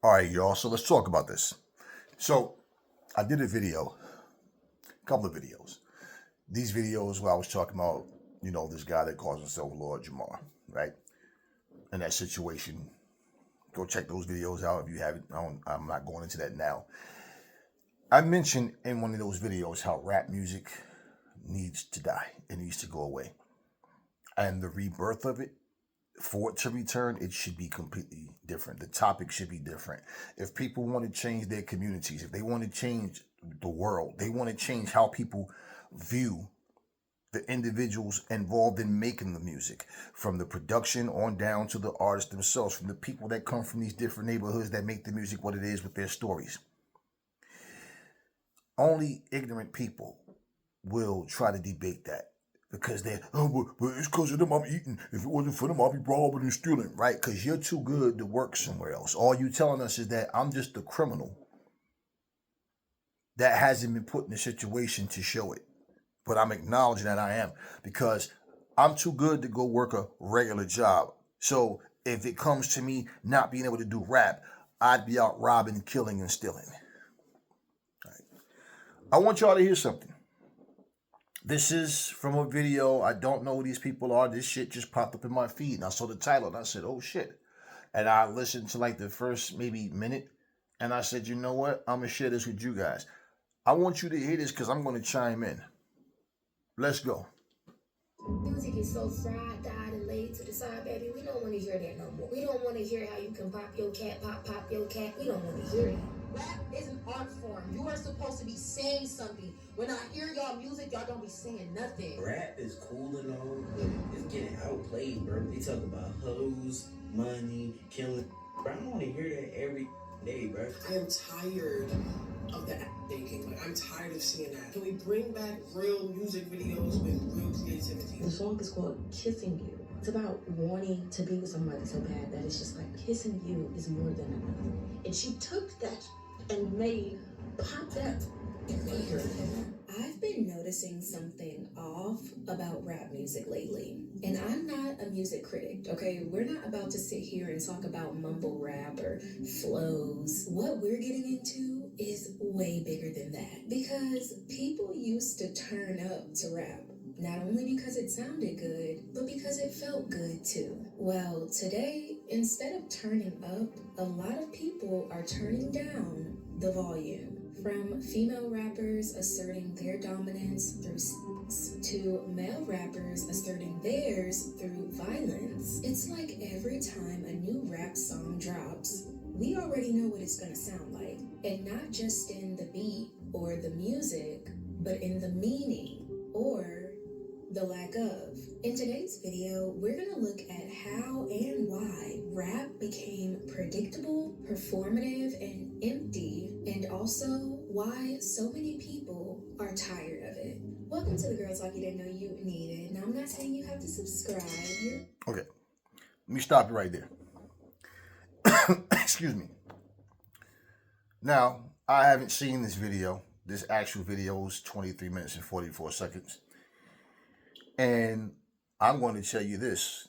All right, y'all. So let's talk about this. So I did a video, a couple of videos. These videos where I was talking about, this guy that calls himself Lord Jamar, right? In that situation, go check those videos out if you haven't. I'm not going into that now. I mentioned in one of those videos how rap music needs to die. It needs to go away. And the rebirth of it, for it to return, it should be completely different. The topic should be different. If people want to change their communities, if they want to change the world, they want to change how people view the individuals involved in making the music, from the production on down to the artists themselves, from the people that come from these different neighborhoods that make the music what it is with their stories. Only ignorant people will try to debate that because but it's because of them I'm eating. If it wasn't for them, I'll be robbing and stealing, right? Because you're too good to work somewhere else. All you telling us is that I'm just a criminal that hasn't been put in a situation to show it. But I'm acknowledging that I am because I'm too good to go work a regular job. So if it comes to me not being able to do rap, I'd be out robbing, killing, and stealing. Right. I want y'all to hear something. This is from a video. I don't know who these people are. This shit just popped up in my feed. And I saw the title and I said, oh shit. And I listened to like the first maybe minute. And I said, you know what? I'm going to share this with you guys. I want you to hear this because I'm going to chime in. Let's go. Music is so fried, died, and laid to the side, baby. We don't want to hear that no more. We don't want to hear how you can pop your cat, pop your cat. We don't want to hear that. Rap is an art form. You are supposed to be saying something. When I hear y'all music, y'all don't be saying nothing. Rap is cool and all, but it's getting outplayed, bro. They talk about hoes, money, killing. Bro, I don't want to hear that every day, bro. I am tired of the thinking. Like, I'm tired of seeing that. Can we bring back real music videos with real creativity? The song is called Kissing You. It's about wanting to be with somebody so bad that it's just like kissing you is more than enough. And she took that and made pop that. I've been noticing something off about rap music lately. And I'm not a music critic, okay? We're not about to sit here and talk about mumble rap or flows. What we're getting into is way bigger than that. Because people used to turn up to rap. Not only because it sounded good, but because it felt good too. Well, today, instead of turning up, a lot of people are turning down the volume. From female rappers asserting their dominance through sex to male rappers asserting theirs through violence. It's like every time a new rap song drops, we already know what it's gonna sound like. And not just in the beat or the music, but in the meaning or the lack of. In today's video, we're gonna look at how and why rap became predictable, performative, and empty, and also why so many people are tired of it. Welcome to the Girl Talk You Didn't Know You Needed. Now, I'm not saying you have to subscribe. Okay, let me stop you right there. Excuse me. Now, I haven't seen this video. This actual video is 23 minutes and 44 seconds. And I'm going to tell you this.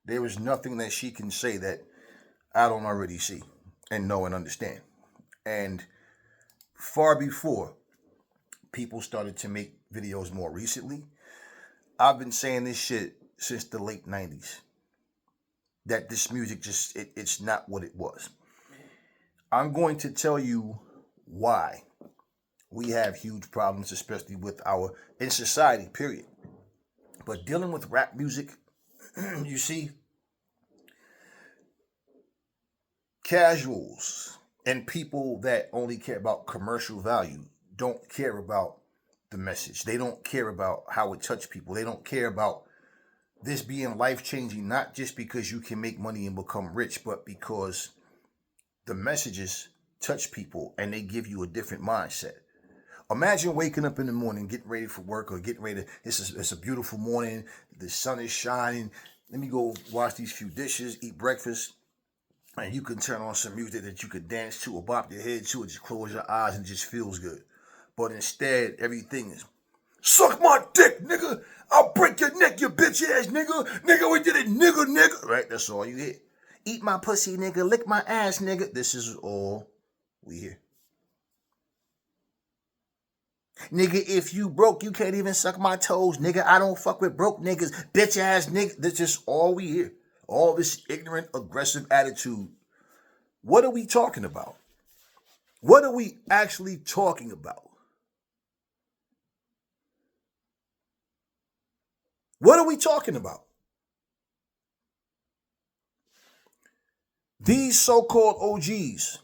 There is nothing that she can say that I don't already see and know and understand. And far before people started to make videos more recently, I've been saying this shit since the late 90s. That this music just, it's not what it was. I'm going to tell you why we have huge problems, especially with in society, period. But dealing with rap music, you see, casuals and people that only care about commercial value don't care about the message. They don't care about how it touched people. They don't care about this being life-changing, not just because you can make money and become rich, but because the messages touch people and they give you a different mindset. Imagine waking up in the morning, getting ready for work or getting ready. It's a beautiful morning. The sun is shining. Let me go wash these few dishes, eat breakfast. And you can turn on some music that you could dance to or bop your head to or just close your eyes and it just feels good. But instead, everything is, suck my dick, nigga. I'll break your neck, you bitch ass nigga. Nigga, we did it, nigga. Right? That's all you hear. eat my pussy, nigga, lick my ass, nigga. This is all we hear. Nigga, if you broke, you can't even suck my toes, nigga. I don't fuck with broke niggas, bitch ass nigga. That's just all we hear. All this ignorant, aggressive attitude. What are we talking about? What are we actually talking about? What are we talking about? These so-called OGs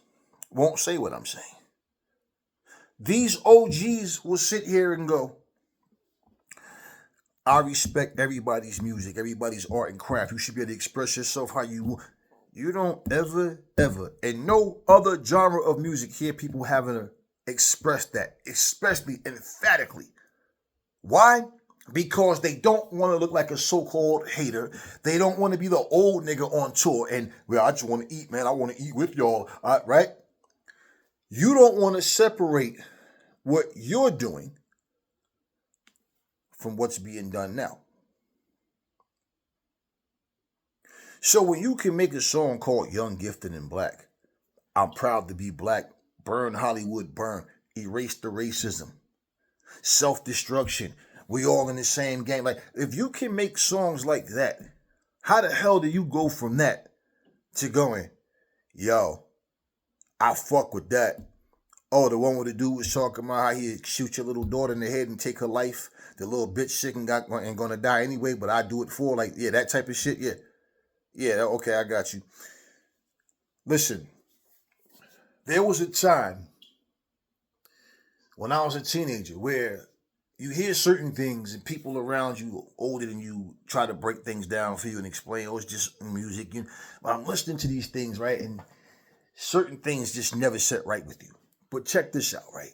won't say what I'm saying. These OGs will sit here and go, I respect everybody's music, everybody's art and craft. You should be able to express yourself how you want. You don't ever, in no other genre of music hear people having to express that, especially emphatically. Why? Because they don't want to look like a so-called hater. They don't want to be the old nigga on tour and, well, I just want to eat, man. I want to eat with y'all, right? You don't want to separate what you're doing from what's being done now. So when you can make a song called Young, Gifted, and Black, I'm proud to be black, burn Hollywood, burn, erase the racism, self-destruction, we all in the same game. Like, if you can make songs like that, how the hell do you go from that to going, yo, I fuck with that? Oh, the one where the dude was talking about how he'd shoot your little daughter in the head and take her life. The little bitch sick and gonna die anyway, but I do it for, like, yeah, that type of shit. Yeah. Yeah, okay, I got you. Listen, there was a time when I was a teenager where you hear certain things and people around you older than you try to break things down for you and explain, oh, it's just music. But I'm listening to these things, right? And certain things just never set right with you. But check this out, right?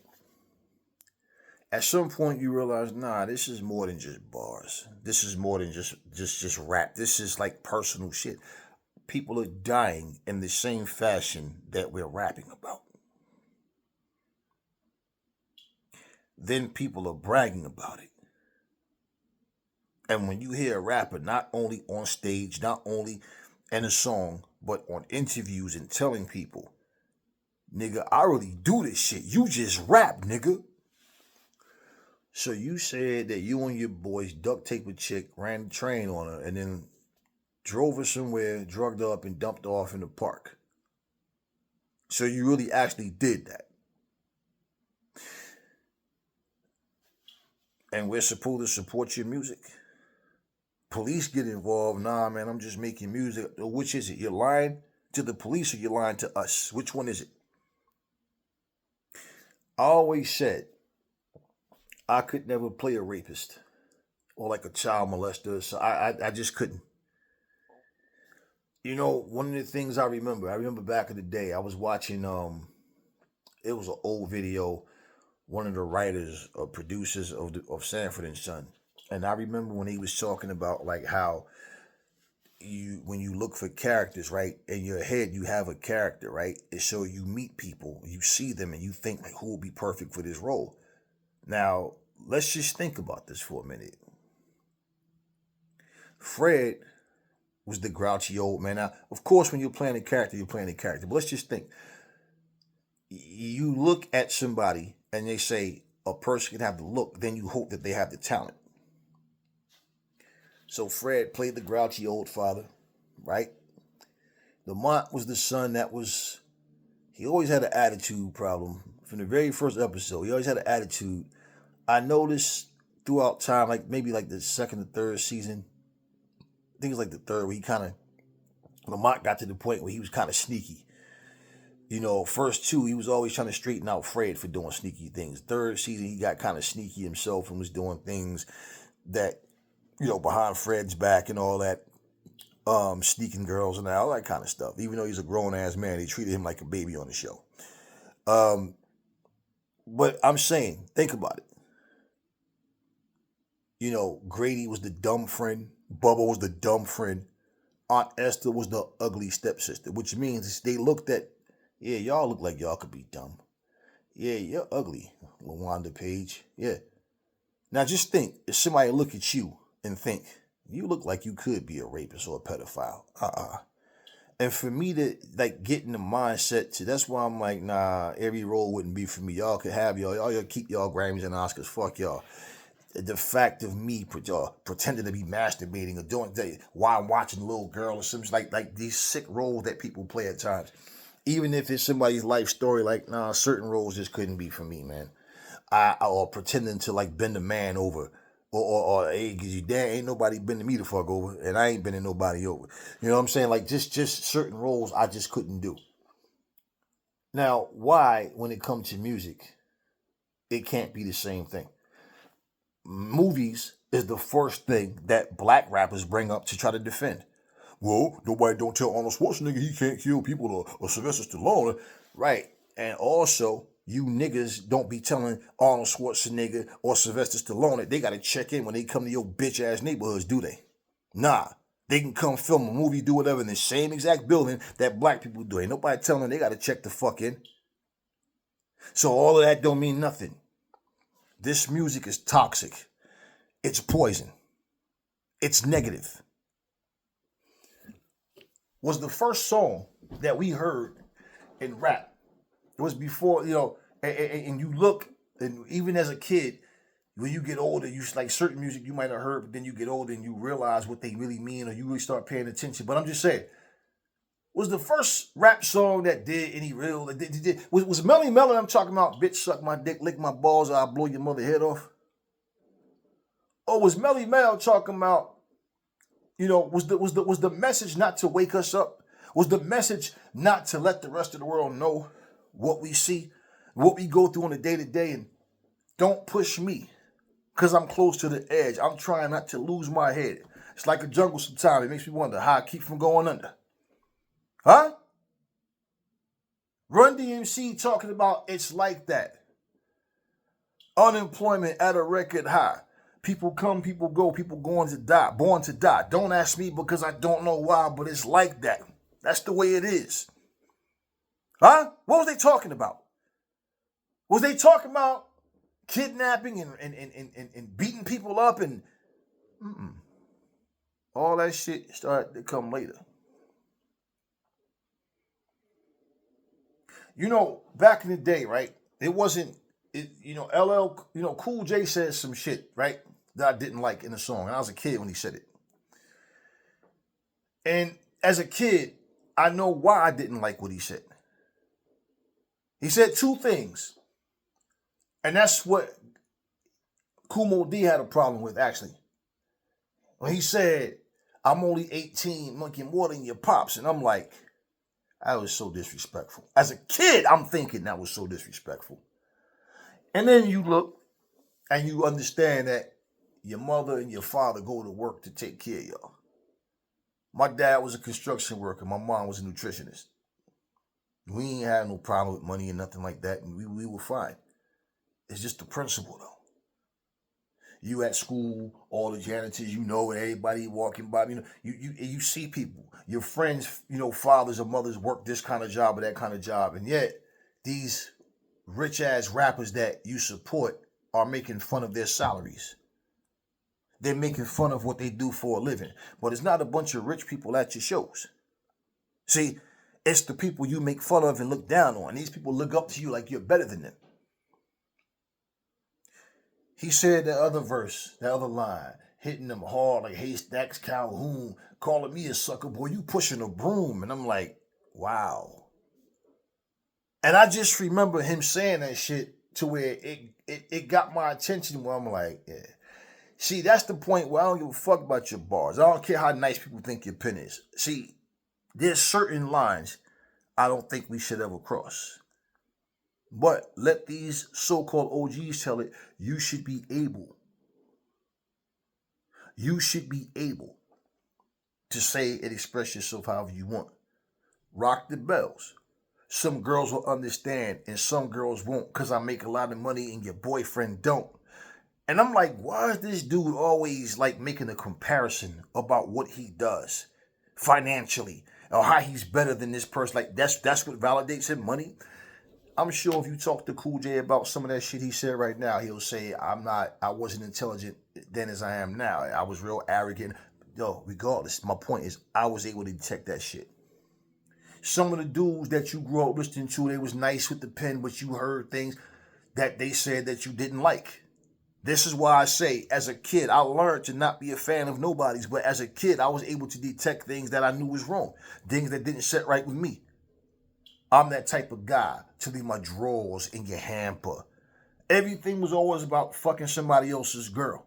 At some point you realize, nah, this is more than just bars. This is more than just rap. This is like personal shit. People are dying in the same fashion that we're rapping about. Then people are bragging about it. And when you hear a rapper not only on stage, not only in a song, but on interviews and telling people, nigga, I really do this shit. You just rap, nigga. So you said that you and your boys duct taped a chick, ran the train on her, and then drove her somewhere, drugged her up, and dumped her off in the park. So you really actually did that. And we're supposed to support your music. Police get involved. Nah, man, I'm just making music. Which is it? You're lying to the police or you're lying to us? Which one is it? I always said I could never play a rapist or like a child molester. So I just couldn't. You know, one of the things I remember back in the day, I was watching, it was an old video, one of the writers or producers of Sanford and Son. And I remember when he was talking about like how when you look for characters, right, in your head, you have a character, right? And so you meet people, you see them and you think like, who will be perfect for this role? Now, let's just think about this for a minute. Fred was the grouchy old man. Now, of course, when you're playing a character, you're playing a character. But let's just think. You look at somebody and they say a person can have the look, then you hope that they have the talent. So Fred played the grouchy old father, right? Lamont was the son he always had an attitude problem. From the very first episode, he always had an attitude. I noticed throughout time, like maybe like the second or third season, I think it was like the third, where Lamont got to the point where he was kind of sneaky. You know, first two, he was always trying to straighten out Fred for doing sneaky things. Third season, he got kind of sneaky himself and was doing things that, you know, behind Fred's back and all that, sneaking girls and all that kind of stuff. Even though he's a grown-ass man, they treated him like a baby on the show. But I'm saying, think about it. You know, Grady was the dumb friend. Bubba was the dumb friend. Aunt Esther was the ugly stepsister, which means they looked at, yeah, y'all look like y'all could be dumb. Yeah, you're ugly, LaWanda Page. Yeah. Now just think, if somebody look at you and think, you look like you could be a rapist or a pedophile. And for me to like get in the mindset to, that's why I'm like, nah, every role wouldn't be for me. Y'all could have y'all keep y'all Grammys and Oscars. Fuck y'all. The fact of me pretending to be masturbating or doing while I'm watching a little girl or something like these sick roles that people play at times. Even if it's somebody's life story, like nah, certain roles just couldn't be for me, man. Or pretending to like bend a man over. Or hey, cause you dad ain't nobody bending me the fuck over, and I ain't bending nobody over. You know what I'm saying? Like just certain roles I just couldn't do. Now, why when it comes to music, it can't be the same thing? Movies is the first thing that black rappers bring up to try to defend. Well, nobody don't tell Arnold Schwarzenegger he can't kill people or Sylvester Stallone. Right. And also, you niggas don't be telling Arnold Schwarzenegger or Sylvester Stallone that they got to check in when they come to your bitch ass neighborhoods, do they? Nah. They can come film a movie, do whatever in the same exact building that black people do. Ain't nobody telling them they got to check the fuck in. So all of that don't mean nothing. This music is toxic. It's poison. It's negative. Was the first song that we heard in rap. It was before, and you look, and even as a kid, when you get older, you like certain music you might have heard, but then you get older and you realize what they really mean, or you really start paying attention. But I'm just saying, was the first rap song that did any real, was Melly Melly, I'm talking about, bitch, suck my dick, lick my balls, or I'll blow your mother head off? Or was Melly Mel talking about, was the message not to wake us up? Was the message not to let the rest of the world know what we see, what we go through on a day-to-day, and don't push me because I'm close to the edge. I'm trying not to lose my head. It's like a jungle sometimes. It makes me wonder how I keep from going under. Huh? Run DMC talking about it's like that. Unemployment at a record high. People come, people go, people born to die. Don't ask me because I don't know why, but it's like that. That's the way it is. Huh? What was they talking about? Was they talking about kidnapping and beating people up and all that shit started to come later? Back in the day, right? It wasn't, Cool J said some shit, right? That I didn't like in the song. And I was a kid when he said it. And as a kid, I know why I didn't like what he said. He said two things. And that's what Kumo D had a problem with, actually. When he said, I'm only 18, monkey more than your pops. And I'm like, that was so disrespectful. As a kid, I'm thinking that was so disrespectful. And then you look and you understand that your mother and your father go to work to take care of y'all. My dad was a construction worker. My mom was a nutritionist. We ain't had no problem with money and nothing like that. And we were fine. It's just the principle, though. You at school, all the janitors, everybody walking by, you see people, your friends, fathers or mothers work this kind of job or that kind of job. And yet these rich ass rappers that you support are making fun of their salaries. They're making fun of what they do for a living. But it's not a bunch of rich people at your shows. See, it's the people you make fun of and look down on. These people look up to you like you're better than them. He said that other verse, that other line, hitting them hard like Haystacks Calhoun, calling me a sucker, boy, you pushing a broom. And I'm like, wow. And I just remember him saying that shit to where it got my attention where I'm like, yeah. See, that's the point where I don't give a fuck about your bars. I don't care how nice people think your pen is. See, there's certain lines I don't think we should ever cross. But let these so-called OGs tell it, you should be able to say and express yourself however you want. Rock the bells. Some girls will understand and some girls won't because I make a lot of money and your boyfriend don't. And I'm like, why is this dude always like making a comparison about what he does financially or how he's better than this person? Like that's what validates him, money. I'm sure if you talk to Cool J about some of that shit he said right now, he'll say, I wasn't intelligent then as I am now. I was real arrogant. Yo, regardless, my point is I was able to detect that shit. Some of the dudes that you grew up listening to, they was nice with the pen, but you heard things that they said that you didn't like. This is why I say, as a kid, I learned to not be a fan of nobody's, but as a kid, I was able to detect things that I knew was wrong, things that didn't sit right with me. I'm that type of guy to leave my drawers in your hamper. Everything was always about fucking somebody else's girl.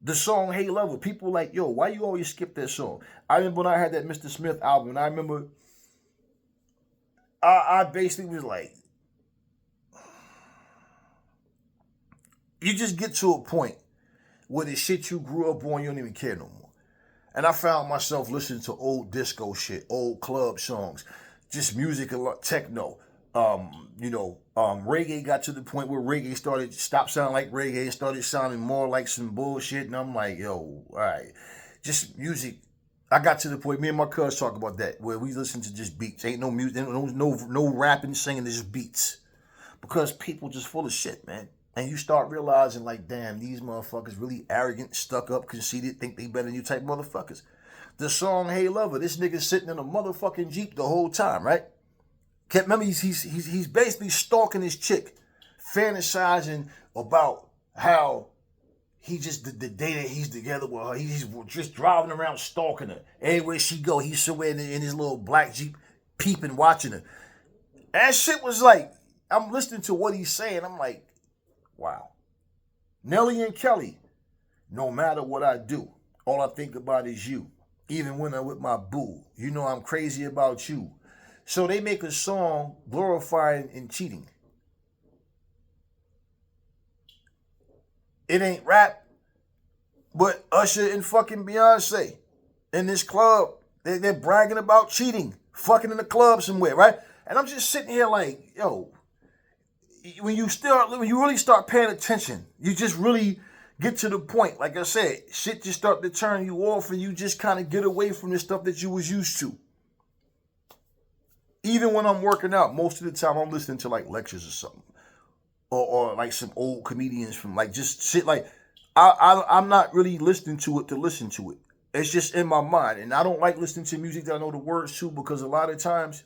The song Hey Lover, people like, yo, why you always skip that song? I remember when I had that Mr. Smith album, and I remember I basically was like, you just get to a point where the shit you grew up on, you don't even care no more. And I found myself listening to old disco shit, old club songs, just music, a lot, techno. Reggae got to the point where reggae stopped sounding like reggae and started sounding more like some bullshit. And I'm like, yo, all right, just music. I got to the point, me and my cuz talk about that, where we listen to just beats. Ain't no music, no rapping, singing, just beats. Because people just full of shit, man. And you start realizing, like, damn, these motherfuckers really arrogant, stuck up, conceited, think they better than you type motherfuckers. The song Hey Lover, this nigga sitting in a motherfucking Jeep the whole time, right? Can't remember, he's basically stalking his chick, fantasizing about how he just, the day that he's together with her, he's just driving around stalking her. Everywhere she go, he's somewhere in his little black Jeep, peeping, watching her. That shit was like, I'm listening to what he's saying, I'm like, wow. Nelly and Kelly, no matter what I do, all I think about is you. Even when I'm with my boo, you know I'm crazy about you. So they make a song glorifying and cheating. It ain't rap, but Usher and fucking Beyonce in this club, they're bragging about cheating, fucking in the club somewhere, right? And I'm just sitting here like, yo, when you really start paying attention, you just really get to the point. Like I said, shit just start to turn you off and you just kind of get away from the stuff that you was used to. Even when I'm working out, most of the time I'm listening to like lectures or something. Or like some old comedians from like just shit like, I'm not really listening to it to listen to it. It's just in my mind. And I don't like listening to music that I know the words to, because a lot of times,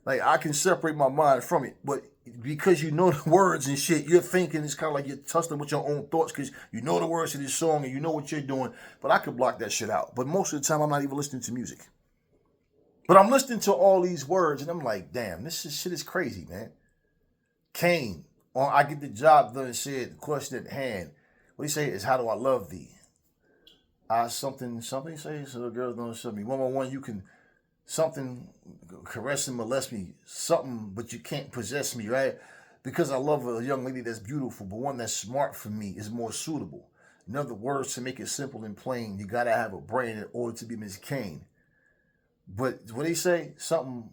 like, I can separate my mind from it. But because you know the words and shit, you're thinking it's kind of like you're tussling with your own thoughts because you know the words to this song and you know what you're doing. But I could block that shit out. But most of the time, I'm not even listening to music. But I'm listening to all these words and I'm like, damn, shit is crazy, man. Kane, on I Get the Job Done, said, the question at hand, what he say is, how do I love thee? Something say, so the girls don't show me. 1-on-1, you can something caress and molest me, something, but you can't possess me, right? Because I love a young lady that's beautiful, but one that's smart for me is more suitable. In other words, to make it simple and plain, you gotta have a brain in order to be Miss Kane. But what they say, something,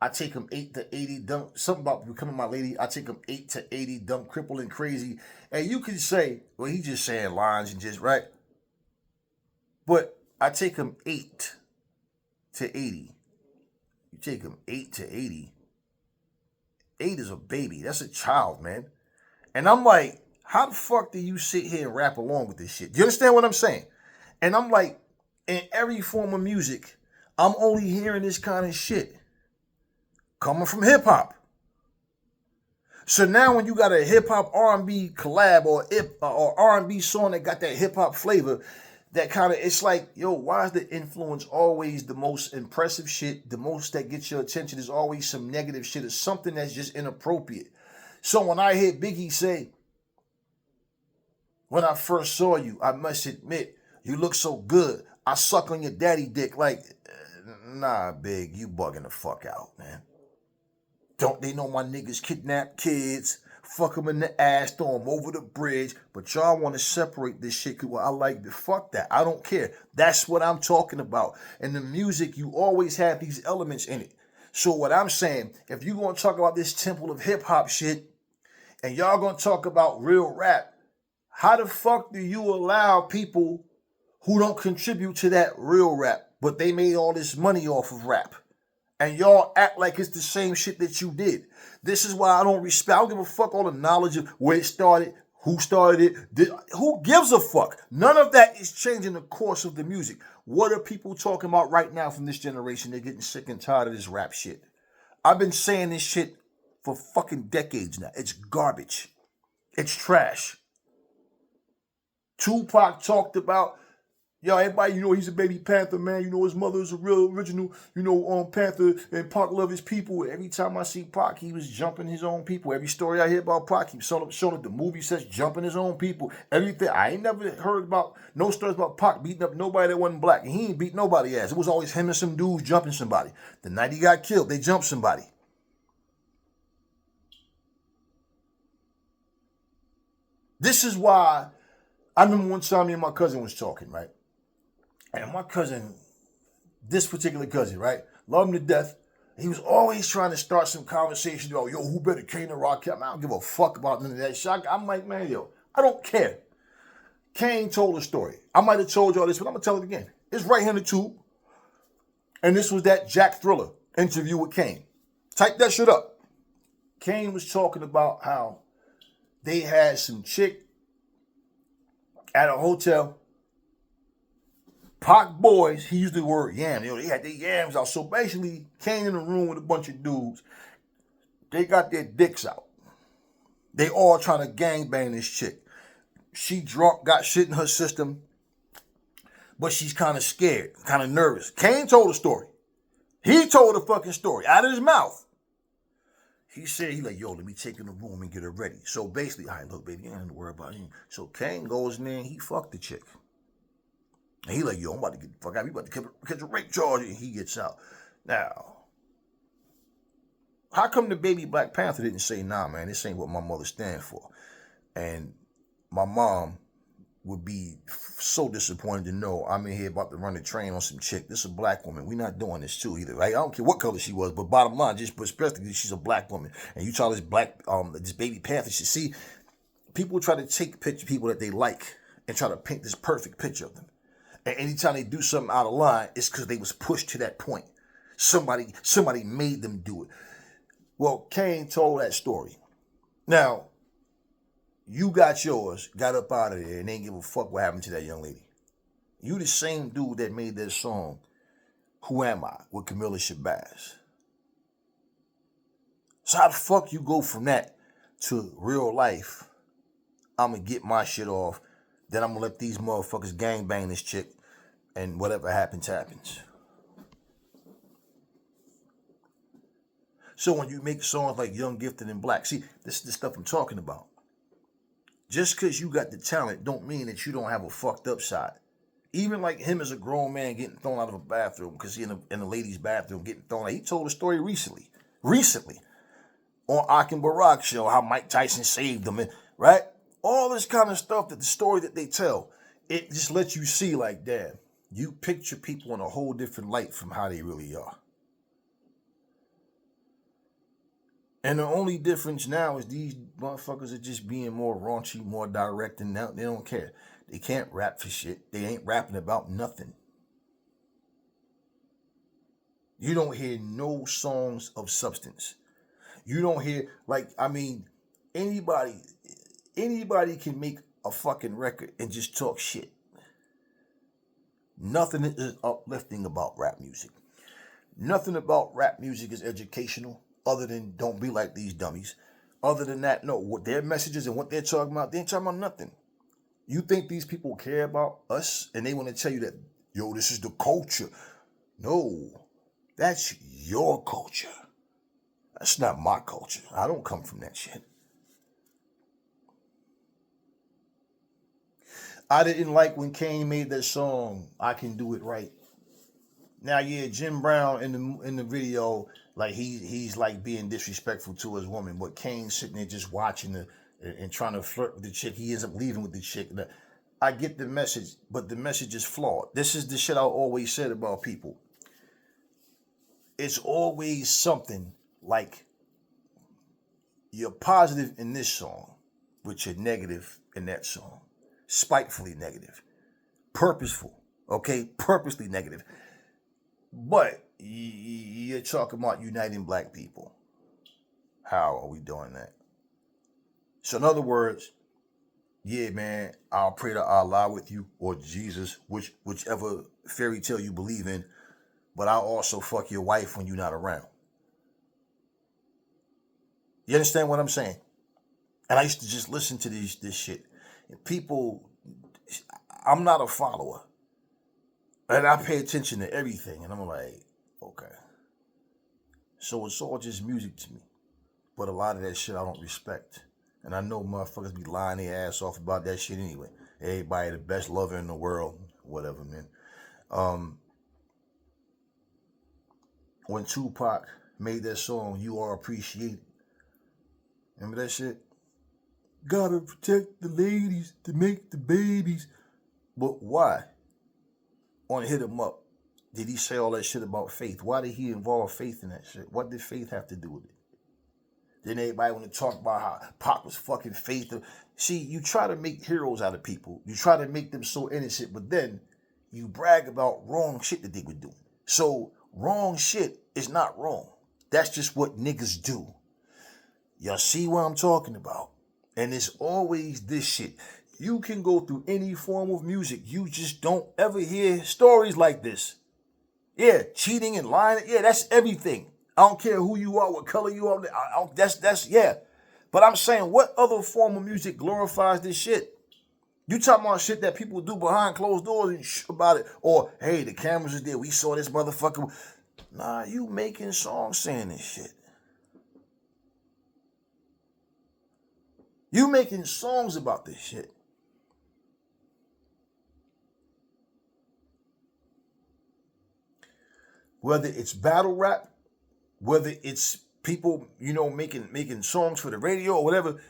I take him 8 to 80, dumb, something about becoming my lady, I take him 8 to 80, dumb, crippled and crazy. And you could say, well, he's just saying lines and just, right? But I take him 8 to 80. You take him 8 to 80. 8 is a baby. That's a child, man. And I'm like, how the fuck do you sit here and rap along with this shit? Do you understand what I'm saying? And I'm like, in every form of music, I'm only hearing this kind of shit coming from hip hop. So now when you got a hip hop R&B collab or R&B song that got that hip hop flavor, that kind of, it's like, yo, why is the influence always the most impressive shit? The most that gets your attention is always some negative shit or something that's just inappropriate. So when I hear Biggie say, when I first saw you, I must admit, you look so good. I suck on your daddy dick. Like, nah, Big, you bugging the fuck out, man. Don't they know my niggas kidnap kids, fuck them in the ass, throw them over the bridge, but y'all want to separate this shit because I like the fuck that. I don't care. That's what I'm talking about. And the music, you always have these elements in it. So what I'm saying, if you're going to talk about this temple of hip hop shit and y'all going to talk about real rap, how the fuck do you allow people who don't contribute to that real rap, but they made all this money off of rap? And y'all act like it's the same shit that you did. This is why I don't give a fuck all the knowledge of where it started, Who started it? Who gives a fuck? None of that is changing the course of the music. What are people talking about right now from this generation? They're getting sick and tired of this rap shit. I've been saying this shit for fucking decades now. It's garbage. It's trash. Tupac talked about, yo, everybody, he's a baby Panther, man. His mother is a real original, Panther, and Pac love his people. Every time I see Pac, he was jumping his own people. Every story I hear about Pac, he's showing up the movie says jumping his own people. Everything. I ain't never heard about no stories about Pac beating up nobody that wasn't black. And he ain't beat nobody ass. It was always him and some dudes jumping somebody. The night he got killed, they jumped somebody. This is why I remember one time me and my cousin was talking, right? And my cousin, this particular cousin, right? Love him to death. He was always trying to start some conversation about, yo, who better Kane or Rakim? I don't give a fuck about none of that shit. I'm like, man, yo, I don't care. Kane told a story. I might have told y'all this, but I'm going to tell it again. It's right here in the tube. And this was that Jack Thriller interview with Kane. Type that shit up. Kane was talking about how they had some chick at a hotel. Pac boys, he used the word yam. They had their yams out. So basically, Kane in the room with a bunch of dudes. They got their dicks out. They all trying to gangbang this chick. She drunk, got shit in her system, but she's kind of scared, kind of nervous. Kane told a story. He told a fucking story out of his mouth. He said, he like, yo, let me take her in the room and get her ready. So basically, all right, look, baby, you ain't to worry about him. So Kane goes in there and he fucked the chick. And he like, yo, I'm about to get the fuck out. We about to catch a rape charge. And he gets out. Now, how come the baby Black Panther didn't say, nah, man, this ain't what my mother stand for? And my mom would be so disappointed to know I'm in here about to run a train on some chick. This is a black woman. We're not doing this too either, right? I don't care what color she was, but bottom line, just especially she's a black woman. And you tell this this baby Panther, you see, people try to take people that they like and try to paint this perfect picture of them. And anytime they do something out of line, it's because they was pushed to that point. Somebody made them do it. Well, Kane told that story. Now, you got yours, got up out of there, and didn't give a fuck what happened to that young lady. You the same dude that made that song, Who Am I, with Camilla Shabazz. So how the fuck you go from that to real life? I'm going to get my shit off. Then I'm going to let these motherfuckers gangbang this chick. And whatever happens, happens. So when you make songs like Young, Gifted, and Black, see, this is the stuff I'm talking about. Just because you got the talent don't mean that you don't have a fucked up side. Even like him as a grown man getting thrown out of a bathroom because he in a lady's bathroom getting thrown out. He told a story recently on Akin Barak show, how Mike Tyson saved him, right? All this kind of stuff, that the story that they tell, it just lets you see like, damn, you picture people in a whole different light from how they really are. And the only difference now is these motherfuckers are just being more raunchy, more direct, and now they don't care. They can't rap for shit. They ain't rapping about nothing. You don't hear no songs of substance. You don't hear, anybody can make a fucking record and just talk shit. Nothing is uplifting about rap music. Nothing about rap music is educational. Other than don't be like these dummies. Other than that, no, what their messages and what they're talking about, they ain't talking about nothing. You think these people care about us and they want to tell you that, yo, this is the culture. No, that's your culture. That's not my culture. I don't come from that shit. I didn't like when Kane made that song, I Can Do It Right. Now, yeah, Jim Brown in the video, like he's like being disrespectful to his woman, but Kane's sitting there just watching her and trying to flirt with the chick. He ends up leaving with the chick. I get the message, but the message is flawed. This is the shit I always said about people. It's always something like you're positive in this song, but you're negative in that song. Spitefully negative. Purposeful, okay? Purposely negative. But you're talking about uniting black people. How are we doing that? So in other words, yeah, man, I'll pray to Allah with you or Jesus, whichever fairy tale you believe in, but I'll also fuck your wife when you're not around. You understand what I'm saying? And I used to just listen to this shit. And people, I'm not a follower. And I pay attention to everything. And I'm like, okay. So it's all just music to me. But a lot of that shit I don't respect. And I know motherfuckers be lying their ass off about that shit anyway. Everybody the best lover in the world. Whatever, man. When Tupac made that song, You Are Appreciated. Remember that shit? Gotta protect the ladies to make the babies. But why? On Hit 'Em Up, did he say all that shit about faith? Why did he involve faith in that shit? What did faith have to do with it? Then everybody want to talk about how Pac was fucking faith. See, you try to make heroes out of people. You try to make them so innocent, but then you brag about wrong shit that they were doing. So wrong shit is not wrong. That's just what niggas do. Y'all see what I'm talking about? And it's always this shit. You can go through any form of music. You just don't ever hear stories like this. Yeah, cheating and lying. Yeah, that's everything. I don't care who you are, what color you are. That's yeah. But I'm saying, what other form of music glorifies this shit? You talking about shit that people do behind closed doors and shit about it. Or, hey, the cameras is there. We saw this motherfucker. Nah, you making songs saying this shit. You making songs about this shit. Whether it's battle rap, whether it's people, making songs for the radio or whatever,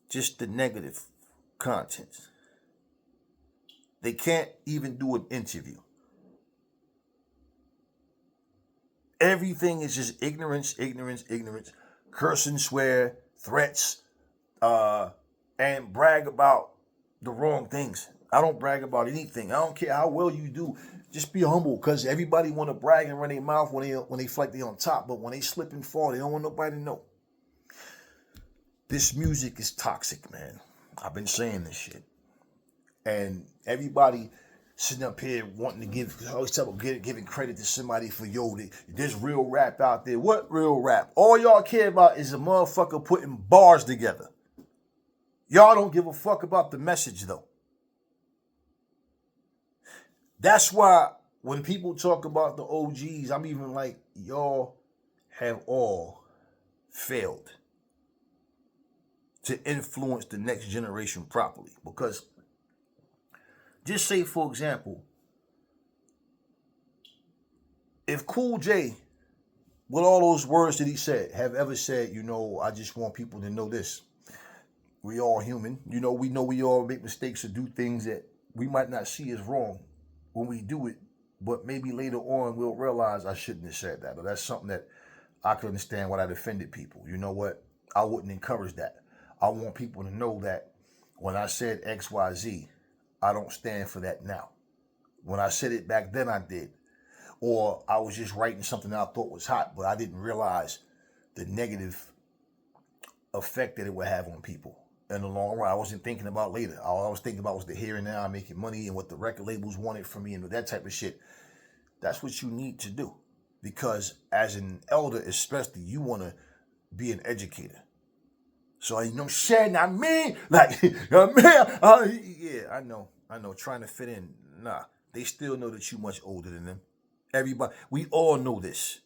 just the negative content. They can't even do an interview. Everything is just ignorance, curse and swear, threats, and brag about the wrong things. I don't brag about anything. I don't care how well you do. Just be humble, because everybody want to brag and run their mouth when they feel like they on top, but when they slip and fall, they don't want nobody to know. This music is toxic, man. I've been saying this shit. And everybody sitting up here wanting to giving credit to somebody for, there's real rap out there. What real rap? All y'all care about is a motherfucker putting bars together. Y'all don't give a fuck about the message, though. That's why when people talk about the OGs, I'm even like, y'all have all failed to influence the next generation properly. Because just say, for example, if Cool J, with all those words that he said, have ever said, I just want people to know this. We all human. We all make mistakes or do things that we might not see as wrong when we do it, but maybe later on we'll realize I shouldn't have said that. Or that's something that I could understand when I offended people. You know what? I wouldn't encourage that. I want people to know that when I said XYZ, I don't stand for that now. When I said it back then, I did. Or I was just writing something that I thought was hot, but I didn't realize the negative effect that it would have on people in the long run. I wasn't thinking about later. All I was thinking about was the here and now, making money and what the record labels wanted from me and that type of shit. That's what you need to do. Because as an elder, especially, you want to be an educator. So, shit, I mean, yeah, I know, trying to fit in. Nah, they still know that you're much older than them. Everybody, we all know this.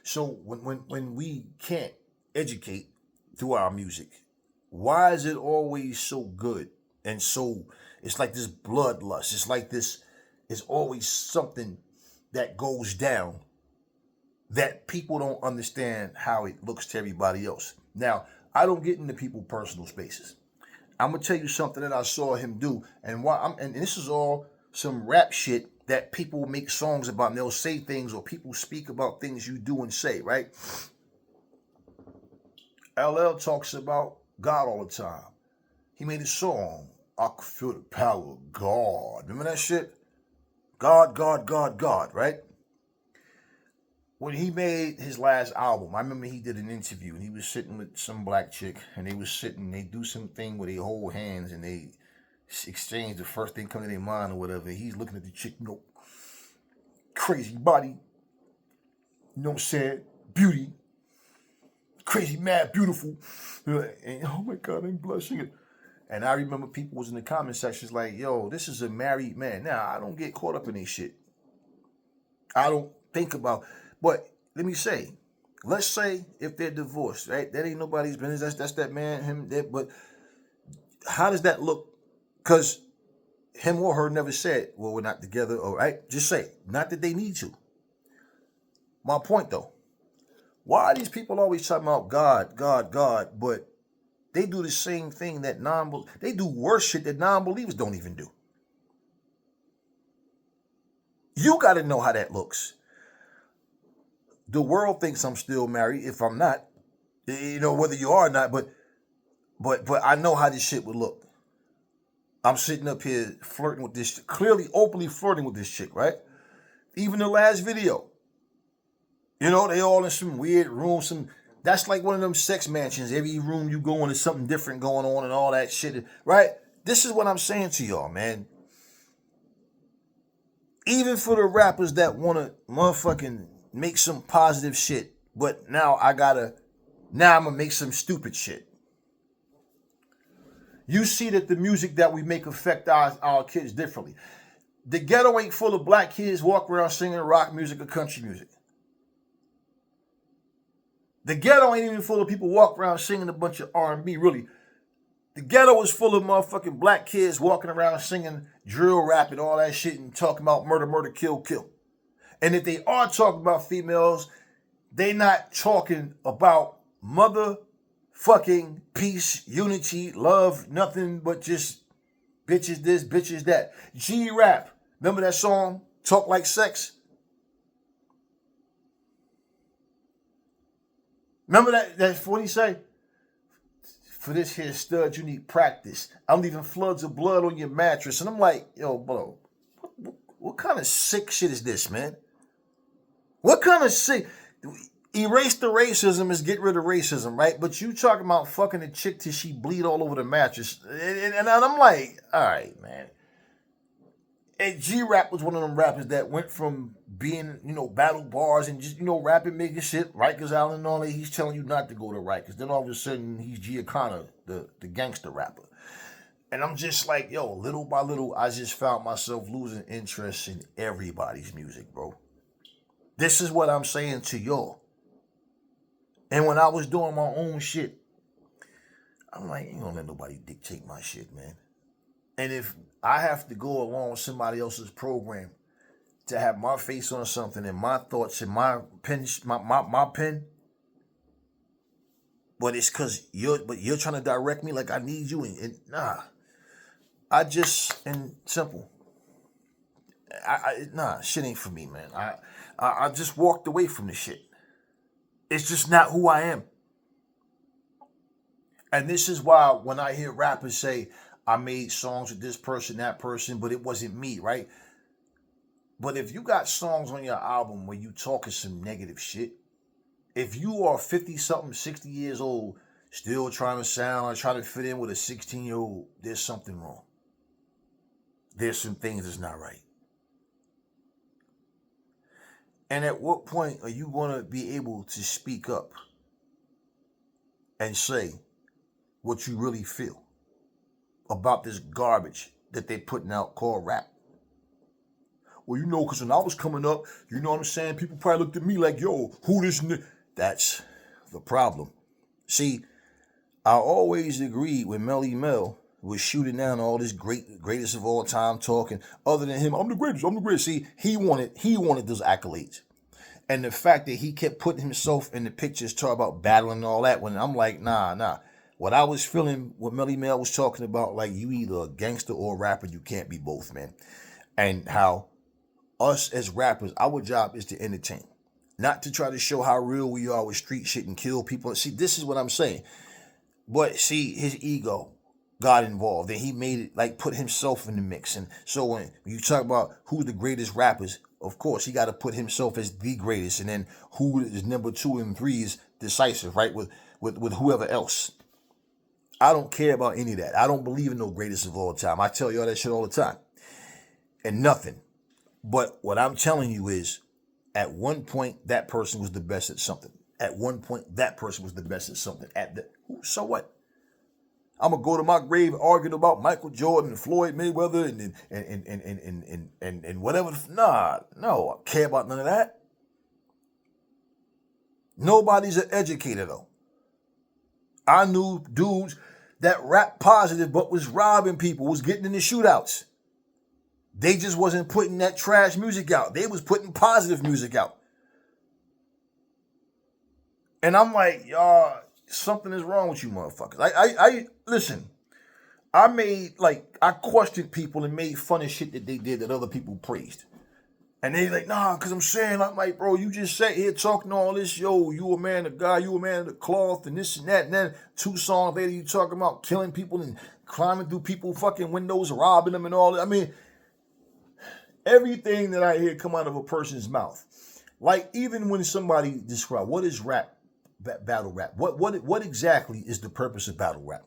So when we can't educate through our music, why is it always so good? And so it's like this bloodlust. It's like this, it's always something that goes down that people don't understand how it looks to everybody else. Now, I don't get into people's personal spaces. I'm gonna tell you something that I saw him do, and and this is all some rap shit that people make songs about, and they'll say things, or people speak about things you do and say, right? LL talks about God all the time. He made a song, I could feel the power of God. Remember that shit? God, God, God, God, right? When he made his last album, I remember he did an interview and he was sitting with some black chick, and they do something where they hold hands and they exchange, the first thing coming to their mind or whatever. He's looking at the chick, crazy body, saying, beauty, crazy, mad, beautiful. And oh my God, I'm blushing. And I remember people was in the comment sections like, yo, this is a married man. Now, I don't get caught up in this shit. I don't think about, but let me say, let's say if they're divorced, right? That ain't nobody's business. That's that man, him, that. But how does that look? Because him or her never said, well, we're not together, all right? Just say, not that they need to. My point, though, why are these people always talking about God, God, God, but they do the same thing that they do worse shit that non-believers don't even do. You got to know how that looks. The world thinks I'm still married if I'm not, whether you are or not, but I know how this shit would look. I'm sitting up here flirting with this, clearly openly flirting with this chick, right? Even the last video, they all in some weird room, that's like one of them sex mansions. Every room you go in is something different going on and all that shit, right? This is what I'm saying to y'all, man. Even for the rappers that want to motherfucking make some positive shit, but now I'm going to make some stupid shit. You see that the music that we make affect our kids differently. The ghetto ain't full of black kids walking around singing rock music or country music. The ghetto ain't even full of people walking around singing a bunch of R&B, really. The ghetto is full of motherfucking black kids walking around singing drill rap and all that shit and talking about murder, murder, kill, kill. And if they are talking about females, they not talking about motherfucking peace, unity, love, nothing but just bitches this, bitches that. G-Rap, remember that song, Talk Like Sex? Remember that's what he say? For this here stud, you need practice. I'm leaving floods of blood on your mattress. And I'm like, yo, bro, what kind of sick shit is this, man? What kind of sick? Erase the racism is get rid of racism, right? But you talking about fucking a chick till she bleed all over the mattress. And I'm like, all right, man. And G-Rap was one of them rappers that went from being, battle bars and just, rapping, making shit, Rikers Island and all that. He's telling you not to go to Rikers. Then all of a sudden, he's Giacana, the gangster rapper. And I'm just like, yo, little by little, I just found myself losing interest in everybody's music, bro. This is what I'm saying to y'all. And when I was doing my own shit, I'm like, ain't gonna let nobody dictate my shit, man. And if I have to go along with somebody else's program to have my face on something and my thoughts and my pen, my pen, but it's because you're trying to direct me like I need you, and nah, and simple. Shit ain't for me, man. I just walked away from the shit. It's just not who I am. And this is why when I hear rappers say, I made songs with this person, that person, but it wasn't me, right? But if you got songs on your album where you talking some negative shit, if you are 50-something, 60 years old, still trying to sound or trying to fit in with a 16-year-old, there's something wrong. There's some things that's not right. And at what point are you going to be able to speak up and say what you really feel about this garbage that they're putting out called rap? Well, because when I was coming up, you know what I'm saying? People probably looked at me like, yo, who this? That's the problem. See, I always agreed when Melly Mel was shooting down all this greatest of all time talking. Other than him, I'm the greatest. See, he wanted those accolades. And the fact that he kept putting himself in the pictures, talking about battling and all that, when I'm like, nah. What I was feeling, what Melly Mel was talking about, like you either a gangster or a rapper, you can't be both, man. And how us as rappers, our job is to entertain. Not to try to show how real we are with street shit and kill people. See, this is what I'm saying. But see, his ego got involved. And he made it, like, put himself in the mix. And so when you talk about who's the greatest rappers, of course, he got to put himself as the greatest. And then who is number 2 and 3 is decisive, right? With whoever else. I don't care about any of that. I don't believe in no greatest of all time. I tell y'all that shit all the time. And nothing. But what I'm telling you is, at one point, that person was the best at something. At one point, that person was the best at something. So what? I'm gonna go to my grave arguing about Michael Jordan and Floyd Mayweather and whatever. Nah, no, I don't care about none of that. Nobody's an educator though. I knew dudes that rap positive but was robbing people, was getting in the shootouts. They just wasn't putting that trash music out. They was putting positive music out. And I'm like, y'all, something is wrong with you motherfuckers. I listen, I questioned people and made fun of shit that they did that other people praised. And they like, nah, because I'm like, bro, you just sat here talking all this, yo, you a man of God, you a man of the cloth, and this and that, and then 2 songs later you talking about killing people and climbing through people fucking windows, robbing them and all that. I mean, everything that I hear come out of a person's mouth, like even when somebody describe what is rap, battle rap, what exactly is the purpose of battle rap?